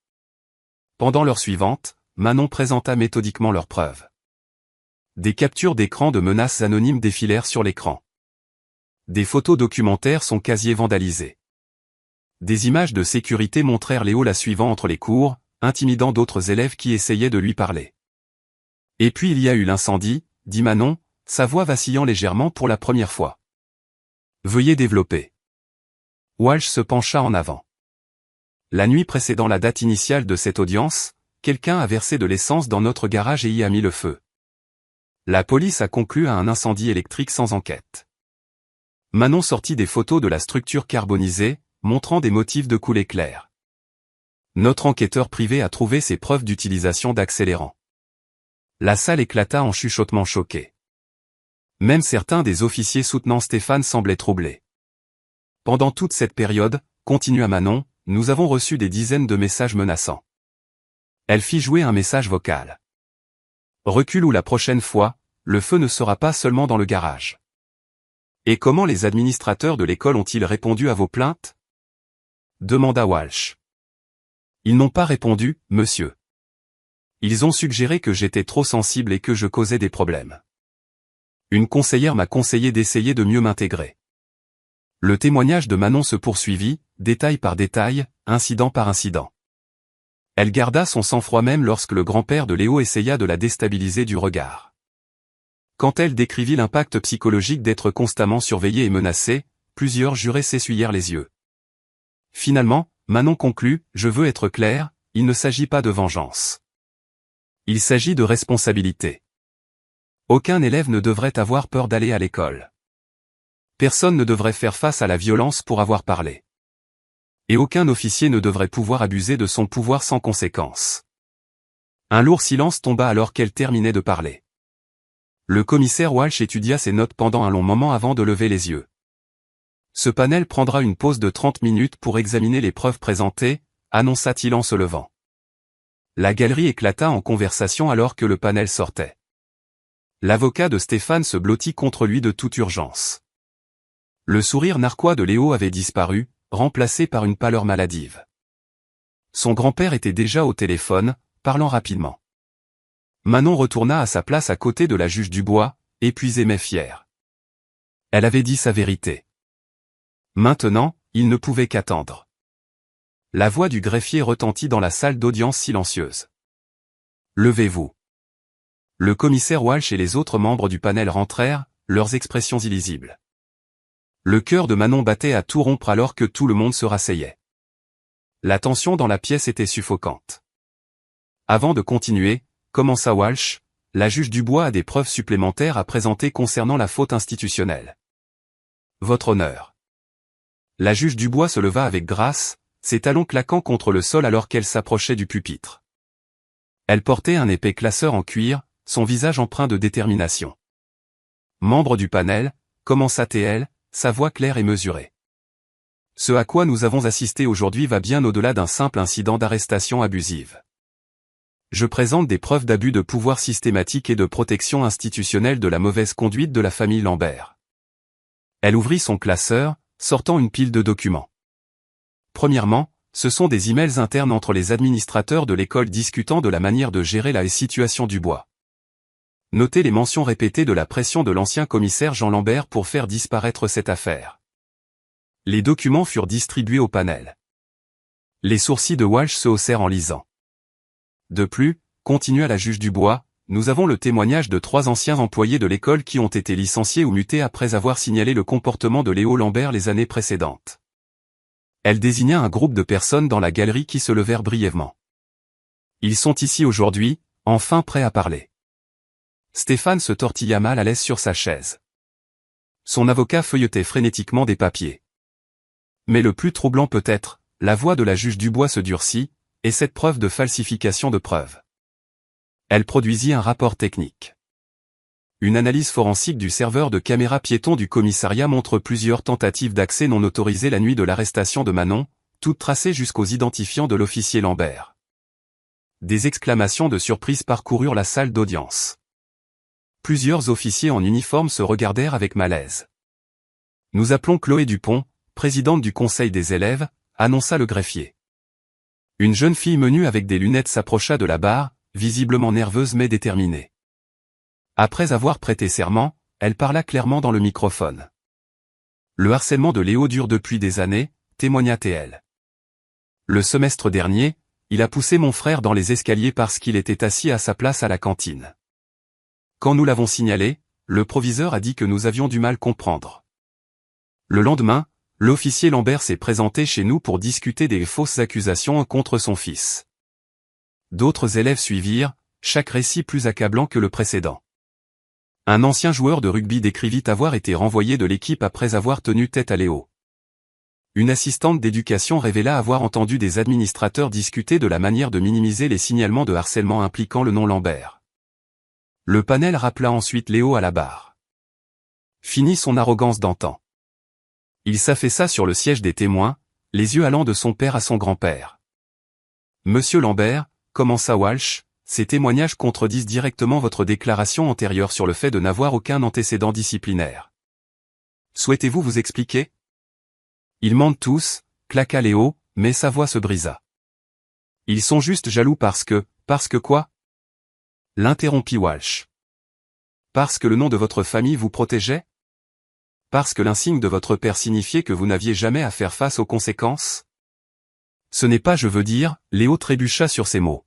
Pendant l'heure suivante, Manon présenta méthodiquement leurs preuves. Des captures d'écran de menaces anonymes défilèrent sur l'écran. Des photos documentaires son casier vandalisé. Des images de sécurité montrèrent Léo la suivant entre les cours, intimidant d'autres élèves qui essayaient de lui parler. Et puis il y a eu l'incendie, dit Manon, sa voix vacillant légèrement pour la première fois. Veuillez développer. Walsh se pencha en avant. La nuit précédant la date initiale de cette audience, quelqu'un a versé de l'essence dans notre garage et y a mis le feu. La police a conclu à un incendie électrique sans enquête. Manon sortit des photos de la structure carbonisée, montrant des motifs de coulée clairs. Notre enquêteur privé a trouvé ces preuves d'utilisation d'accélérants. La salle éclata en chuchotements choqués. Même certains des officiers soutenant Stéphane semblaient troublés. Pendant toute cette période, continua Manon, nous avons reçu des dizaines de messages menaçants. Elle fit jouer un message vocal. Recule ou la prochaine fois, le feu ne sera pas seulement dans le garage. Et comment les administrateurs de l'école ont-ils répondu à vos plaintes? Demanda Walsh. Ils n'ont pas répondu, monsieur. Ils ont suggéré que j'étais trop sensible et que je causais des problèmes. Une conseillère m'a conseillé d'essayer de mieux m'intégrer. Le témoignage de Manon se poursuivit, détail par détail, incident par incident. Elle garda son sang-froid même lorsque le grand-père de Léo essaya de la déstabiliser du regard. Quand elle décrivit l'impact psychologique d'être constamment surveillée et menacée, plusieurs jurés s'essuyèrent les yeux. Finalement, Manon conclut, je veux être claire, il ne s'agit pas de vengeance. Il s'agit de responsabilité. Aucun élève ne devrait avoir peur d'aller à l'école. Personne ne devrait faire face à la violence pour avoir parlé. Et aucun officier ne devrait pouvoir abuser de son pouvoir sans conséquence. Un lourd silence tomba alors qu'elle terminait de parler. Le commissaire Walsh étudia ses notes pendant un long moment avant de lever les yeux. Ce panel prendra une pause de 30 minutes pour examiner les preuves présentées, annonça-t-il en se levant. La galerie éclata en conversation alors que le panel sortait. L'avocat de Stéphane se blottit contre lui de toute urgence. Le sourire narquois de Léo avait disparu, remplacé par une pâleur maladive. Son grand-père était déjà au téléphone, parlant rapidement. Manon retourna à sa place à côté de la juge Dubois, épuisée mais fière. Elle avait dit sa vérité. Maintenant, il ne pouvait qu'attendre. La voix du greffier retentit dans la salle d'audience silencieuse. Levez-vous. Le commissaire Walsh et les autres membres du panel rentrèrent, leurs expressions illisibles. Le cœur de Manon battait à tout rompre alors que tout le monde se rasseyait. La tension dans la pièce était suffocante. Avant de continuer, commença Walsh, la juge Dubois a des preuves supplémentaires à présenter concernant la faute institutionnelle. Votre honneur. La juge Dubois se leva avec grâce, ses talons claquant contre le sol alors qu'elle s'approchait du pupitre. Elle portait un épais classeur en cuir, son visage empreint de détermination. Membre du panel, commença-t-elle, sa voix claire et mesurée. Ce à quoi nous avons assisté aujourd'hui va bien au-delà d'un simple incident d'arrestation abusive. Je présente des preuves d'abus de pouvoir systématique et de protection institutionnelle de la mauvaise conduite de la famille Lambert. Elle ouvrit son classeur, sortant une pile de documents. Premièrement, ce sont des emails internes entre les administrateurs de l'école discutant de la manière de gérer la situation Dubois. Notez les mentions répétées de la pression de l'ancien commissaire Jean Lambert pour faire disparaître cette affaire. Les documents furent distribués au panel. Les sourcils de Walsh se haussèrent en lisant. De plus, continua la juge Dubois, nous avons le témoignage de 3 anciens employés de l'école qui ont été licenciés ou mutés après avoir signalé le comportement de Léo Lambert les années précédentes. Elle désigna un groupe de personnes dans la galerie qui se levèrent brièvement. Ils sont ici aujourd'hui, enfin prêts à parler. Stéphane se tortilla mal à l'aise sur sa chaise. Son avocat feuilletait frénétiquement des papiers. Mais le plus troublant peut-être, la voix de la juge Dubois se durcit, et cette preuve de falsification de preuves. Elle produisit un rapport technique. Une analyse forensique du serveur de caméra piéton du commissariat montre plusieurs tentatives d'accès non autorisées la nuit de l'arrestation de Manon, toutes tracées jusqu'aux identifiants de l'officier Lambert. Des exclamations de surprise parcoururent la salle d'audience. Plusieurs officiers en uniforme se regardèrent avec malaise. Nous appelons Chloé Dupont, présidente du conseil des élèves, annonça le greffier. Une jeune fille menue avec des lunettes s'approcha de la barre, visiblement nerveuse mais déterminée. Après avoir prêté serment, elle parla clairement dans le microphone. Le harcèlement de Léo dure depuis des années, témoigna-t-elle. Le semestre dernier, il a poussé mon frère dans les escaliers parce qu'il était assis à sa place à la cantine. Quand nous l'avons signalé, le proviseur a dit que nous avions du mal à comprendre. Le lendemain, l'officier Lambert s'est présenté chez nous pour discuter des fausses accusations contre son fils. D'autres élèves suivirent, chaque récit plus accablant que le précédent. Un ancien joueur de rugby décrivit avoir été renvoyé de l'équipe après avoir tenu tête à Léo. Une assistante d'éducation révéla avoir entendu des administrateurs discuter de la manière de minimiser les signalements de harcèlement impliquant le nom Lambert. Le panel rappela ensuite Léo à la barre. Fini son arrogance d'antan. Il s'affaissa sur le siège des témoins, les yeux allant de son père à son grand-père. Monsieur Lambert, commença Walsh, ces témoignages contredisent directement votre déclaration antérieure sur le fait de n'avoir aucun antécédent disciplinaire. Souhaitez-vous vous expliquer? Ils mentent tous, claqua Léo, mais sa voix se brisa. Ils sont juste jaloux parce que quoi? L'interrompit Walsh. Parce que le nom de votre famille vous protégeait? Parce que l'insigne de votre père signifiait que vous n'aviez jamais à faire face aux conséquences? Ce n'est pas je veux dire, Léo trébucha sur ces mots.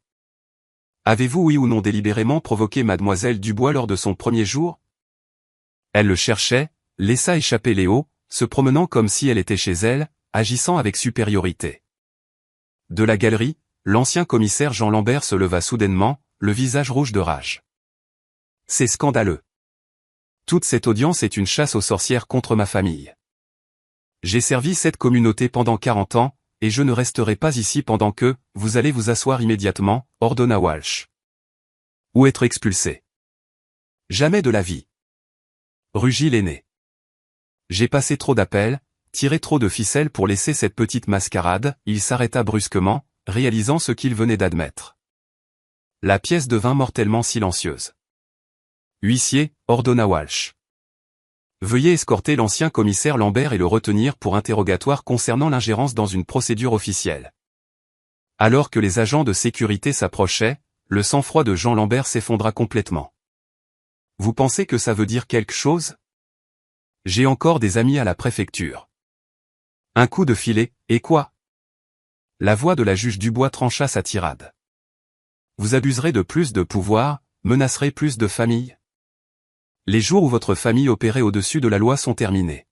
Avez-vous oui ou non délibérément provoqué mademoiselle Dubois lors de son premier jour? Elle le cherchait, laissa échapper Léo, se promenant comme si elle était chez elle, agissant avec supériorité. De la galerie, l'ancien commissaire Jean Lambert se leva soudainement, le visage rouge de rage. C'est scandaleux. Toute cette audience est une chasse aux sorcières contre ma famille. J'ai servi cette communauté pendant 40 ans, et je ne resterai pas ici pendant que, vous allez vous asseoir immédiatement, ordonna Walsh. Ou être expulsé. Jamais de la vie. Rugit l'aîné. J'ai passé trop d'appels, tiré trop de ficelles pour laisser cette petite mascarade, il s'arrêta brusquement, réalisant ce qu'il venait d'admettre. La pièce devint mortellement silencieuse. Huissier, ordonna Walsh. Veuillez escorter l'ancien commissaire Lambert et le retenir pour interrogatoire concernant l'ingérence dans une procédure officielle. Alors que les agents de sécurité s'approchaient, le sang-froid de Jean Lambert s'effondra complètement. Vous pensez que ça veut dire quelque chose? J'ai encore des amis à la préfecture. Un coup de filet, et quoi? La voix de la juge Dubois trancha sa tirade. Vous abuserez de plus de pouvoir, menacerez plus de familles. Les jours où votre famille opérait au-dessus de la loi sont terminés.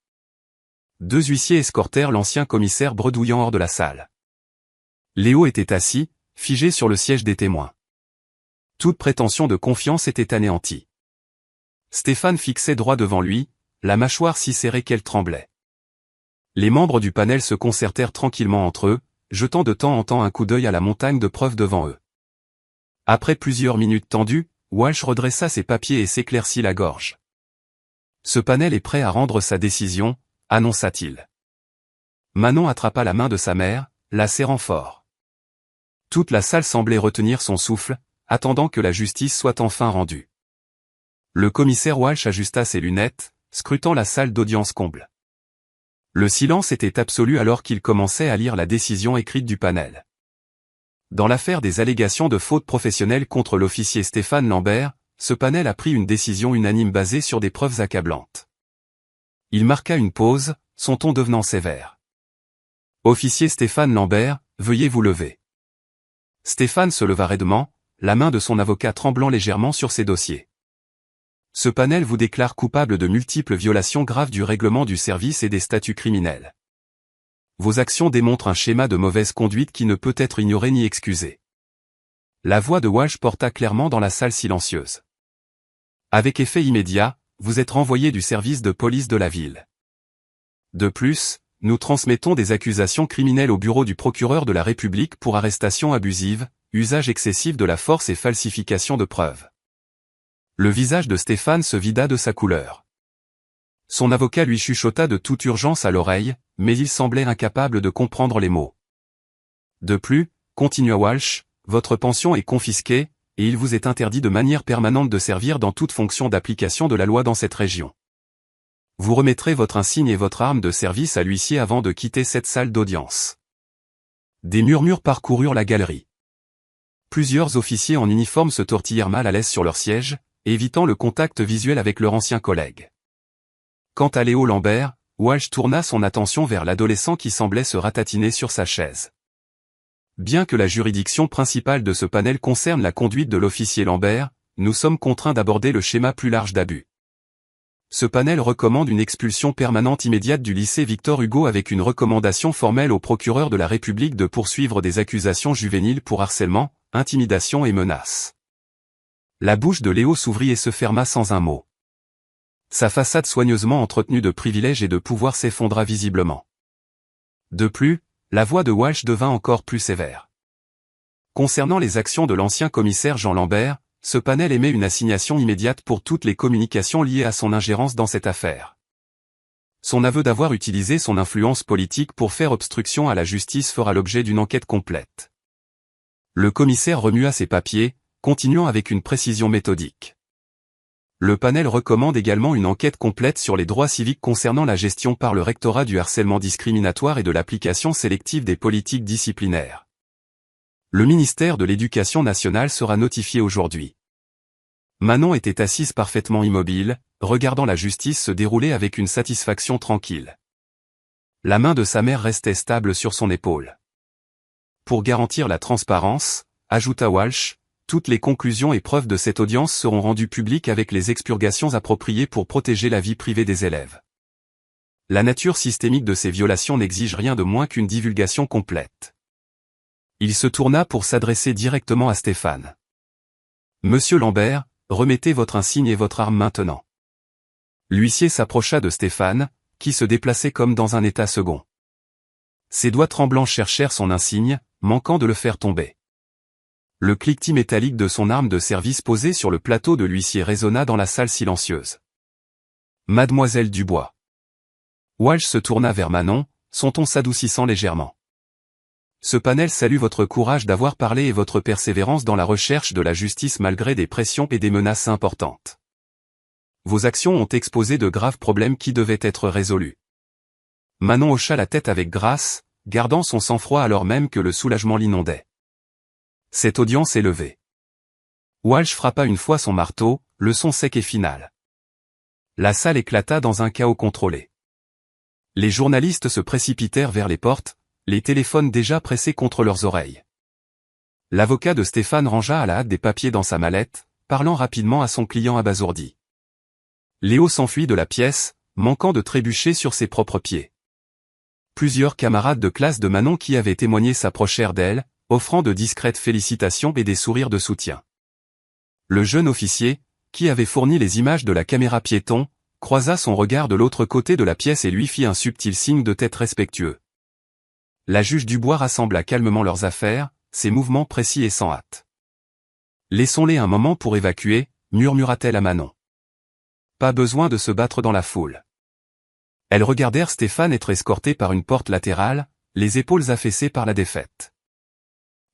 2 huissiers escortèrent l'ancien commissaire bredouillant hors de la salle. Léo était assis, figé sur le siège des témoins. Toute prétention de confiance était anéantie. Stéphane fixait droit devant lui, la mâchoire si serrée qu'elle tremblait. Les membres du panel se concertèrent tranquillement entre eux, jetant de temps en temps un coup d'œil à la montagne de preuves devant eux. Après plusieurs minutes tendues, Walsh redressa ses papiers et s'éclaircit la gorge. Ce panel est prêt à rendre sa décision, annonça-t-il. Manon attrapa la main de sa mère, la serrant fort. Toute la salle semblait retenir son souffle, attendant que la justice soit enfin rendue. Le commissaire Walsh ajusta ses lunettes, scrutant la salle d'audience comble. Le silence était absolu alors qu'il commençait à lire la décision écrite du panel. Dans l'affaire des allégations de faute professionnelle contre l'officier Stéphane Lambert, ce panel a pris une décision unanime basée sur des preuves accablantes. Il marqua une pause, son ton devenant sévère. Officier Stéphane Lambert, veuillez vous lever. Stéphane se leva raidement, la main de son avocat tremblant légèrement sur ses dossiers. Ce panel vous déclare coupable de multiples violations graves du règlement du service et des statuts criminels. Vos actions démontrent un schéma de mauvaise conduite qui ne peut être ignoré ni excusé. La voix de Walsh porta clairement dans la salle silencieuse. Avec effet immédiat, vous êtes renvoyé du service de police de la ville. De plus, nous transmettons des accusations criminelles au bureau du procureur de la République pour arrestation abusive, usage excessif de la force et falsification de preuves. Le visage de Stéphane se vida de sa couleur. Son avocat lui chuchota de toute urgence à l'oreille, mais il semblait incapable de comprendre les mots. De plus, continua Walsh, votre pension est confisquée, et il vous est interdit de manière permanente de servir dans toute fonction d'application de la loi dans cette région. Vous remettrez votre insigne et votre arme de service à l'huissier avant de quitter cette salle d'audience. Des murmures parcoururent la galerie. Plusieurs officiers en uniforme se tortillèrent mal à l'aise sur leur siège, évitant le contact visuel avec leur ancien collègue. Quant à Léo Lambert, Walsh tourna son attention vers l'adolescent qui semblait se ratatiner sur sa chaise. Bien que la juridiction principale de ce panel concerne la conduite de l'officier Lambert, nous sommes contraints d'aborder le schéma plus large d'abus. Ce panel recommande une expulsion permanente immédiate du lycée Victor Hugo avec une recommandation formelle au procureur de la République de poursuivre des accusations juvéniles pour harcèlement, intimidation et menaces. La bouche de Léo s'ouvrit et se ferma sans un mot. Sa façade soigneusement entretenue de privilèges et de pouvoir s'effondra visiblement. De plus, la voix de Walsh devint encore plus sévère. Concernant les actions de l'ancien commissaire Jean Lambert, ce panel émet une assignation immédiate pour toutes les communications liées à son ingérence dans cette affaire. Son aveu d'avoir utilisé son influence politique pour faire obstruction à la justice fera l'objet d'une enquête complète. Le commissaire remua ses papiers, continuant avec une précision méthodique. Le panel recommande également une enquête complète sur les droits civiques concernant la gestion par le rectorat du harcèlement discriminatoire et de l'application sélective des politiques disciplinaires. Le ministère de l'Éducation nationale sera notifié aujourd'hui. Manon était assise parfaitement immobile, regardant la justice se dérouler avec une satisfaction tranquille. La main de sa mère restait stable sur son épaule. Pour garantir la transparence, ajouta Walsh, toutes les conclusions et preuves de cette audience seront rendues publiques avec les expurgations appropriées pour protéger la vie privée des élèves. La nature systémique de ces violations n'exige rien de moins qu'une divulgation complète. Il se tourna pour s'adresser directement à Stéphane. « Monsieur Lambert, remettez votre insigne et votre arme maintenant. » L'huissier s'approcha de Stéphane, qui se déplaçait comme dans un état second. Ses doigts tremblants cherchèrent son insigne, manquant de le faire tomber. Le cliquetis métallique de son arme de service posée sur le plateau de l'huissier résonna dans la salle silencieuse. « Mademoiselle Dubois. » Walsh se tourna vers Manon, son ton s'adoucissant légèrement. « Ce panel salue votre courage d'avoir parlé et votre persévérance dans la recherche de la justice malgré des pressions et des menaces importantes. Vos actions ont exposé de graves problèmes qui devaient être résolus. » Manon hocha la tête avec grâce, gardant son sang-froid alors même que le soulagement l'inondait. Cette audience est levée. Walsh frappa une fois son marteau, le son sec et final. La salle éclata dans un chaos contrôlé. Les journalistes se précipitèrent vers les portes, les téléphones déjà pressés contre leurs oreilles. L'avocat de Stéphane rangea à la hâte des papiers dans sa mallette, parlant rapidement à son client abasourdi. Léo s'enfuit de la pièce, manquant de trébucher sur ses propres pieds. Plusieurs camarades de classe de Manon qui avaient témoigné s'approchèrent d'elle, offrant de discrètes félicitations et des sourires de soutien. Le jeune officier, qui avait fourni les images de la caméra piéton, croisa son regard de l'autre côté de la pièce et lui fit un subtil signe de tête respectueux. La juge Dubois rassembla calmement leurs affaires, ses mouvements précis et sans hâte. « Laissons-les un moment pour évacuer, » murmura-t-elle à Manon. Pas besoin de se battre dans la foule. Elles regardèrent Stéphane être escorté par une porte latérale, les épaules affaissées par la défaite.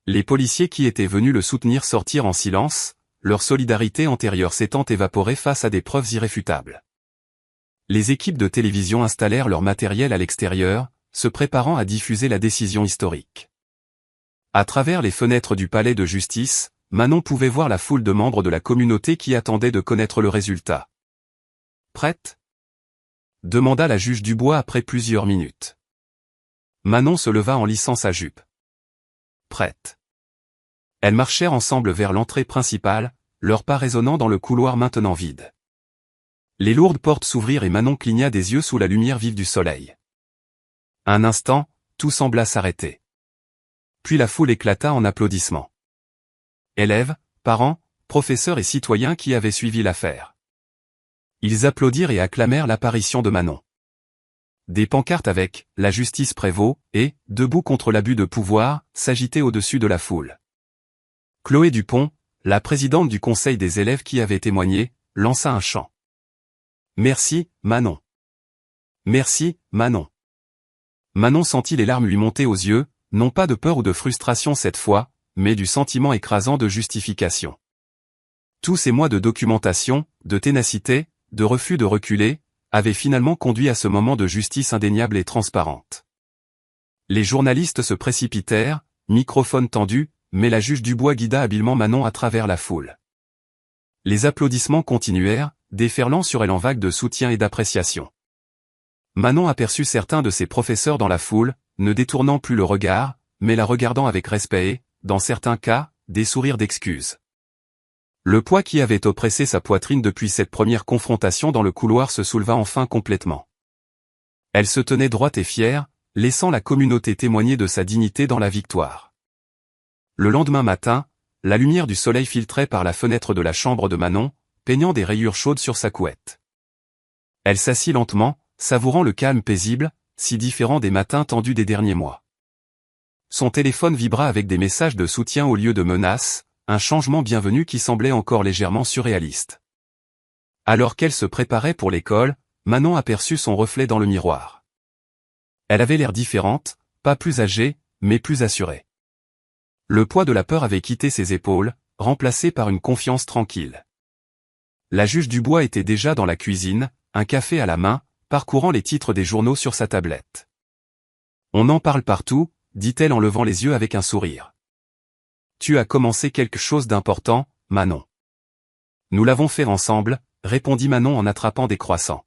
Les policiers qui étaient venus le soutenir sortirent en silence, leur solidarité antérieure s'étant évaporée face à des preuves irréfutables. Les équipes de télévision installèrent leur matériel à l'extérieur, se préparant à diffuser la décision historique. À travers les fenêtres du palais de justice, Manon pouvait voir la foule de membres de la communauté qui attendaient de connaître le résultat. « Prête ?» demanda la juge Dubois après plusieurs minutes. Manon se leva en lissant sa jupe. « Prête. » Elles marchèrent ensemble vers l'entrée principale, leurs pas résonnant dans le couloir maintenant vide. Les lourdes portes s'ouvrirent et Manon cligna des yeux sous la lumière vive du soleil. Un instant, tout sembla s'arrêter. Puis la foule éclata en applaudissements. Élèves, parents, professeurs et citoyens qui avaient suivi l'affaire. Ils applaudirent et acclamèrent l'apparition de Manon. Des pancartes avec « La justice prévaut » et « Debout contre l'abus de pouvoir » s'agitaient au-dessus de la foule. Chloé Dupont, la présidente du conseil des élèves qui avait témoigné, lança un chant. « Merci, Manon. Merci, Manon. » Manon sentit les larmes lui monter aux yeux, non pas de peur ou de frustration cette fois, mais du sentiment écrasant de justification. Tous ces mois de documentation, de ténacité, de refus de reculer, avaient finalement conduit à ce moment de justice indéniable et transparente. Les journalistes se précipitèrent, microphone tendu, mais la juge Dubois guida habilement Manon à travers la foule. Les applaudissements continuèrent, déferlant sur elle en vagues de soutien et d'appréciation. Manon aperçut certains de ses professeurs dans la foule, ne détournant plus le regard, mais la regardant avec respect et, dans certains cas, des sourires d'excuses. Le poids qui avait oppressé sa poitrine depuis cette première confrontation dans le couloir se souleva enfin complètement. Elle se tenait droite et fière, laissant la communauté témoigner de sa dignité dans la victoire. Le lendemain matin, la lumière du soleil filtrait par la fenêtre de la chambre de Manon, peignant des rayures chaudes sur sa couette. Elle s'assit lentement, savourant le calme paisible, si différent des matins tendus des derniers mois. Son téléphone vibra avec des messages de soutien au lieu de menaces, un changement bienvenu qui semblait encore légèrement surréaliste. Alors qu'elle se préparait pour l'école, Manon aperçut son reflet dans le miroir. Elle avait l'air différente, pas plus âgée, mais plus assurée. Le poids de la peur avait quitté ses épaules, remplacé par une confiance tranquille. La juge Dubois était déjà dans la cuisine, un café à la main, parcourant les titres des journaux sur sa tablette. « On en parle partout », dit-elle en levant les yeux avec un sourire. « Tu as commencé quelque chose d'important, Manon. »« Nous l'avons fait ensemble », répondit Manon en attrapant des croissants.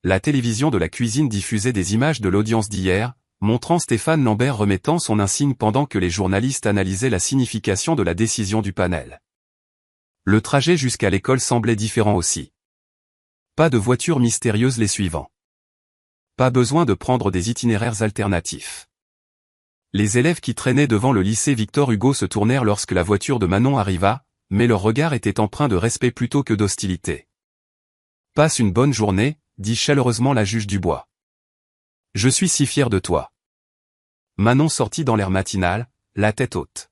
La télévision de la cuisine diffusait des images de l'audience d'hier, montrant Stéphane Lambert remettant son insigne pendant que les journalistes analysaient la signification de la décision du panel. Le trajet jusqu'à l'école semblait différent aussi. Pas de voiture mystérieuse les suivant. Pas besoin de prendre des itinéraires alternatifs. Les élèves qui traînaient devant le lycée Victor Hugo se tournèrent lorsque la voiture de Manon arriva, mais leur regard était empreint de respect plutôt que d'hostilité. « Passe une bonne journée », dit chaleureusement la juge Dubois. « Je suis si fier de toi. » Manon sortit dans l'air matinal, la tête haute.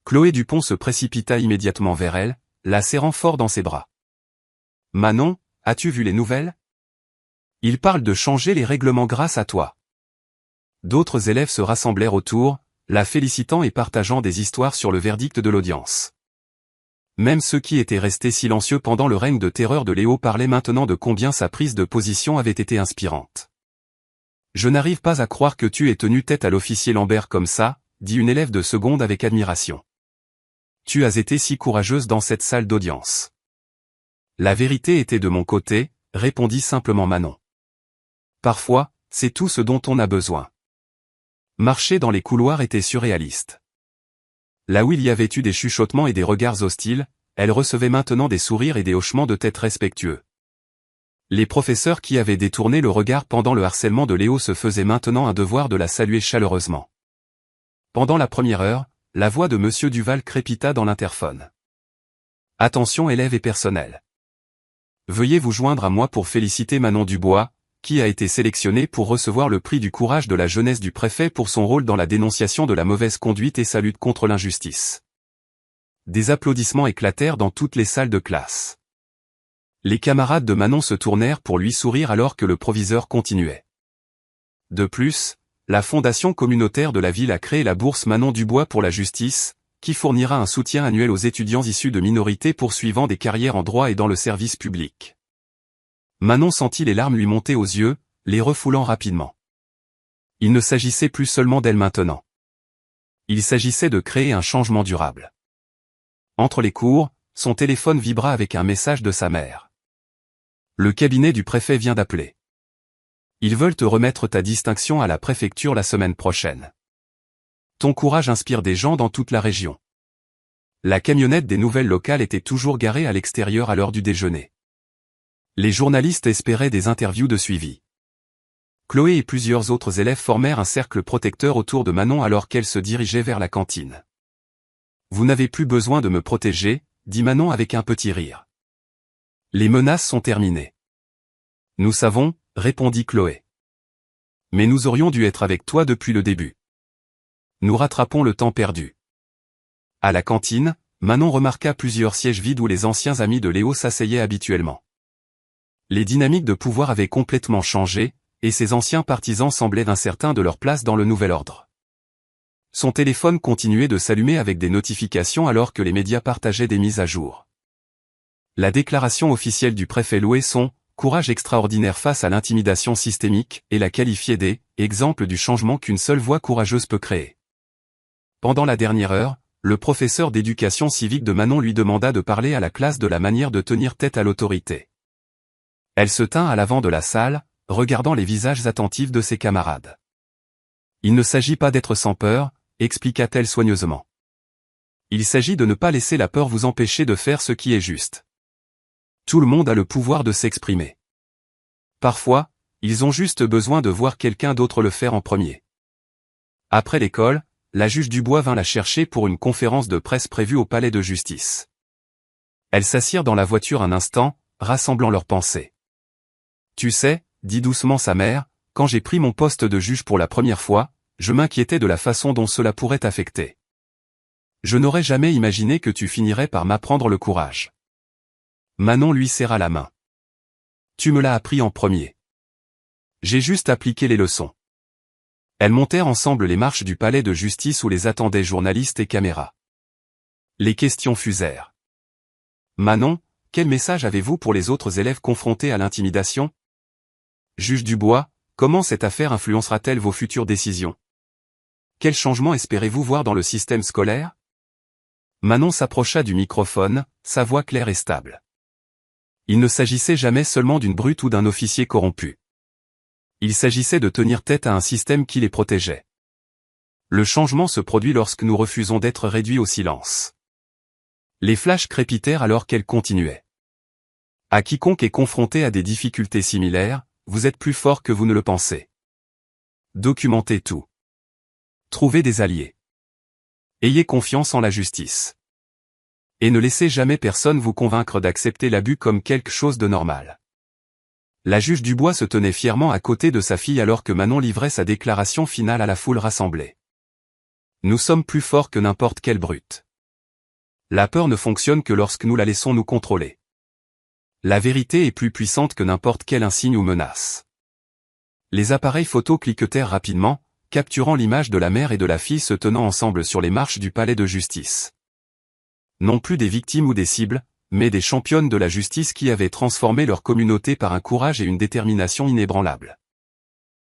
Chloé Dupont se précipita immédiatement vers elle, la serrant fort dans ses bras. « Manon, as-tu vu les nouvelles ? Ils parlent de changer les règlements grâce à toi. » D'autres élèves se rassemblèrent autour, la félicitant et partageant des histoires sur le verdict de l'audience. Même ceux qui étaient restés silencieux pendant le règne de terreur de Léo parlaient maintenant de combien sa prise de position avait été inspirante. « Je n'arrive pas à croire que tu aies tenu tête à l'officier Lambert comme ça, » dit une élève de seconde avec admiration. « Tu as été si courageuse dans cette salle d'audience. » « La vérité était de mon côté, » répondit simplement Manon. « Parfois, c'est tout ce dont on a besoin. » Marcher dans les couloirs était surréaliste. Là où il y avait eu des chuchotements et des regards hostiles, elle recevait maintenant des sourires et des hochements de tête respectueux. Les professeurs qui avaient détourné le regard pendant le harcèlement de Léo se faisaient maintenant un devoir de la saluer chaleureusement. Pendant la première heure, la voix de Monsieur Duval crépita dans l'interphone. « Attention élèves et personnel. Veuillez vous joindre à moi pour féliciter Manon Dubois, qui a été sélectionnée pour recevoir le prix du courage de la jeunesse du préfet pour son rôle dans la dénonciation de la mauvaise conduite et sa lutte contre l'injustice. » Des applaudissements éclatèrent dans toutes les salles de classe. Les camarades de Manon se tournèrent pour lui sourire alors que le proviseur continuait. De plus, la fondation communautaire de la ville a créé la bourse Manon Dubois pour la justice, qui fournira un soutien annuel aux étudiants issus de minorités poursuivant des carrières en droit et dans le service public. Manon sentit les larmes lui monter aux yeux, les refoulant rapidement. Il ne s'agissait plus seulement d'elle maintenant. Il s'agissait de créer un changement durable. Entre les cours, son téléphone vibra avec un message de sa mère. « Le cabinet du préfet vient d'appeler. Ils veulent te remettre ta distinction à la préfecture la semaine prochaine. Ton courage inspire des gens dans toute la région. » La camionnette des nouvelles locales était toujours garée à l'extérieur à l'heure du déjeuner. Les journalistes espéraient des interviews de suivi. Chloé et plusieurs autres élèves formèrent un cercle protecteur autour de Manon alors qu'elle se dirigeait vers la cantine. « Vous n'avez plus besoin de me protéger, » dit Manon avec un petit rire. « Les menaces sont terminées. »« Nous savons, » répondit Chloé. « Mais nous aurions dû être avec toi depuis le début. Nous rattrapons le temps perdu. » À la cantine, Manon remarqua plusieurs sièges vides où les anciens amis de Léo s'asseyaient habituellement. Les dynamiques de pouvoir avaient complètement changé, et ses anciens partisans semblaient incertains de leur place dans le nouvel ordre. Son téléphone continuait de s'allumer avec des notifications alors que les médias partageaient des mises à jour. La déclaration officielle du préfet louait son « courage extraordinaire face à l'intimidation systémique » et la qualifiait des « exemples du changement qu'une seule voix courageuse peut créer ». Pendant la dernière heure, le professeur d'éducation civique de Manon lui demanda de parler à la classe de la manière de tenir tête à l'autorité. Elle se tint à l'avant de la salle, regardant les visages attentifs de ses camarades. « Il ne s'agit pas d'être sans peur, » expliqua-t-elle soigneusement. « Il s'agit de ne pas laisser la peur vous empêcher de faire ce qui est juste. Tout le monde a le pouvoir de s'exprimer. Parfois, ils ont juste besoin de voir quelqu'un d'autre le faire en premier. » Après l'école, la juge Dubois vint la chercher pour une conférence de presse prévue au palais de justice. Elles s'assirent dans la voiture un instant, rassemblant leurs pensées. « Tu sais, » dit doucement sa mère, « quand j'ai pris mon poste de juge pour la première fois, je m'inquiétais de la façon dont cela pourrait t'affecter. Je n'aurais jamais imaginé que tu finirais par m'apprendre le courage. » Manon lui serra la main. « Tu me l'as appris en premier. J'ai juste appliqué les leçons. » Elles montèrent ensemble les marches du palais de justice où les attendaient journalistes et caméras. Les questions fusèrent. « Manon, quel message avez-vous pour les autres élèves confrontés à l'intimidation ? Juge Dubois, comment cette affaire influencera-t-elle vos futures décisions ? Quel changement espérez-vous voir dans le système scolaire ? » Manon s'approcha du microphone, sa voix claire et stable. Il ne s'agissait jamais seulement d'une brute ou d'un officier corrompu. Il s'agissait de tenir tête à un système qui les protégeait. Le changement se produit lorsque nous refusons d'être réduits au silence. Les flashs crépitèrent alors qu'elle continuait. À quiconque est confronté à des difficultés similaires, vous êtes plus fort que vous ne le pensez. Documentez tout. Trouvez des alliés. Ayez confiance en la justice. Et ne laissez jamais personne vous convaincre d'accepter l'abus comme quelque chose de normal. La juge Dubois se tenait fièrement à côté de sa fille alors que Manon livrait sa déclaration finale à la foule rassemblée. Nous sommes plus forts que n'importe quelle brute. La peur ne fonctionne que lorsque nous la laissons nous contrôler. La vérité est plus puissante que n'importe quel insigne ou menace. Les appareils photo cliquetèrent rapidement, capturant l'image de la mère et de la fille se tenant ensemble sur les marches du palais de justice. Non plus des victimes ou des cibles, mais des championnes de la justice qui avaient transformé leur communauté par un courage et une détermination inébranlables.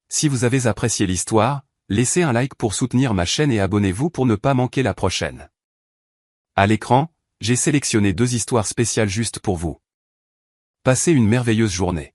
Si vous avez apprécié l'histoire, laissez un like pour soutenir ma chaîne et abonnez-vous pour ne pas manquer la prochaine. À l'écran, j'ai sélectionné 2 histoires spéciales juste pour vous. Passez une merveilleuse journée.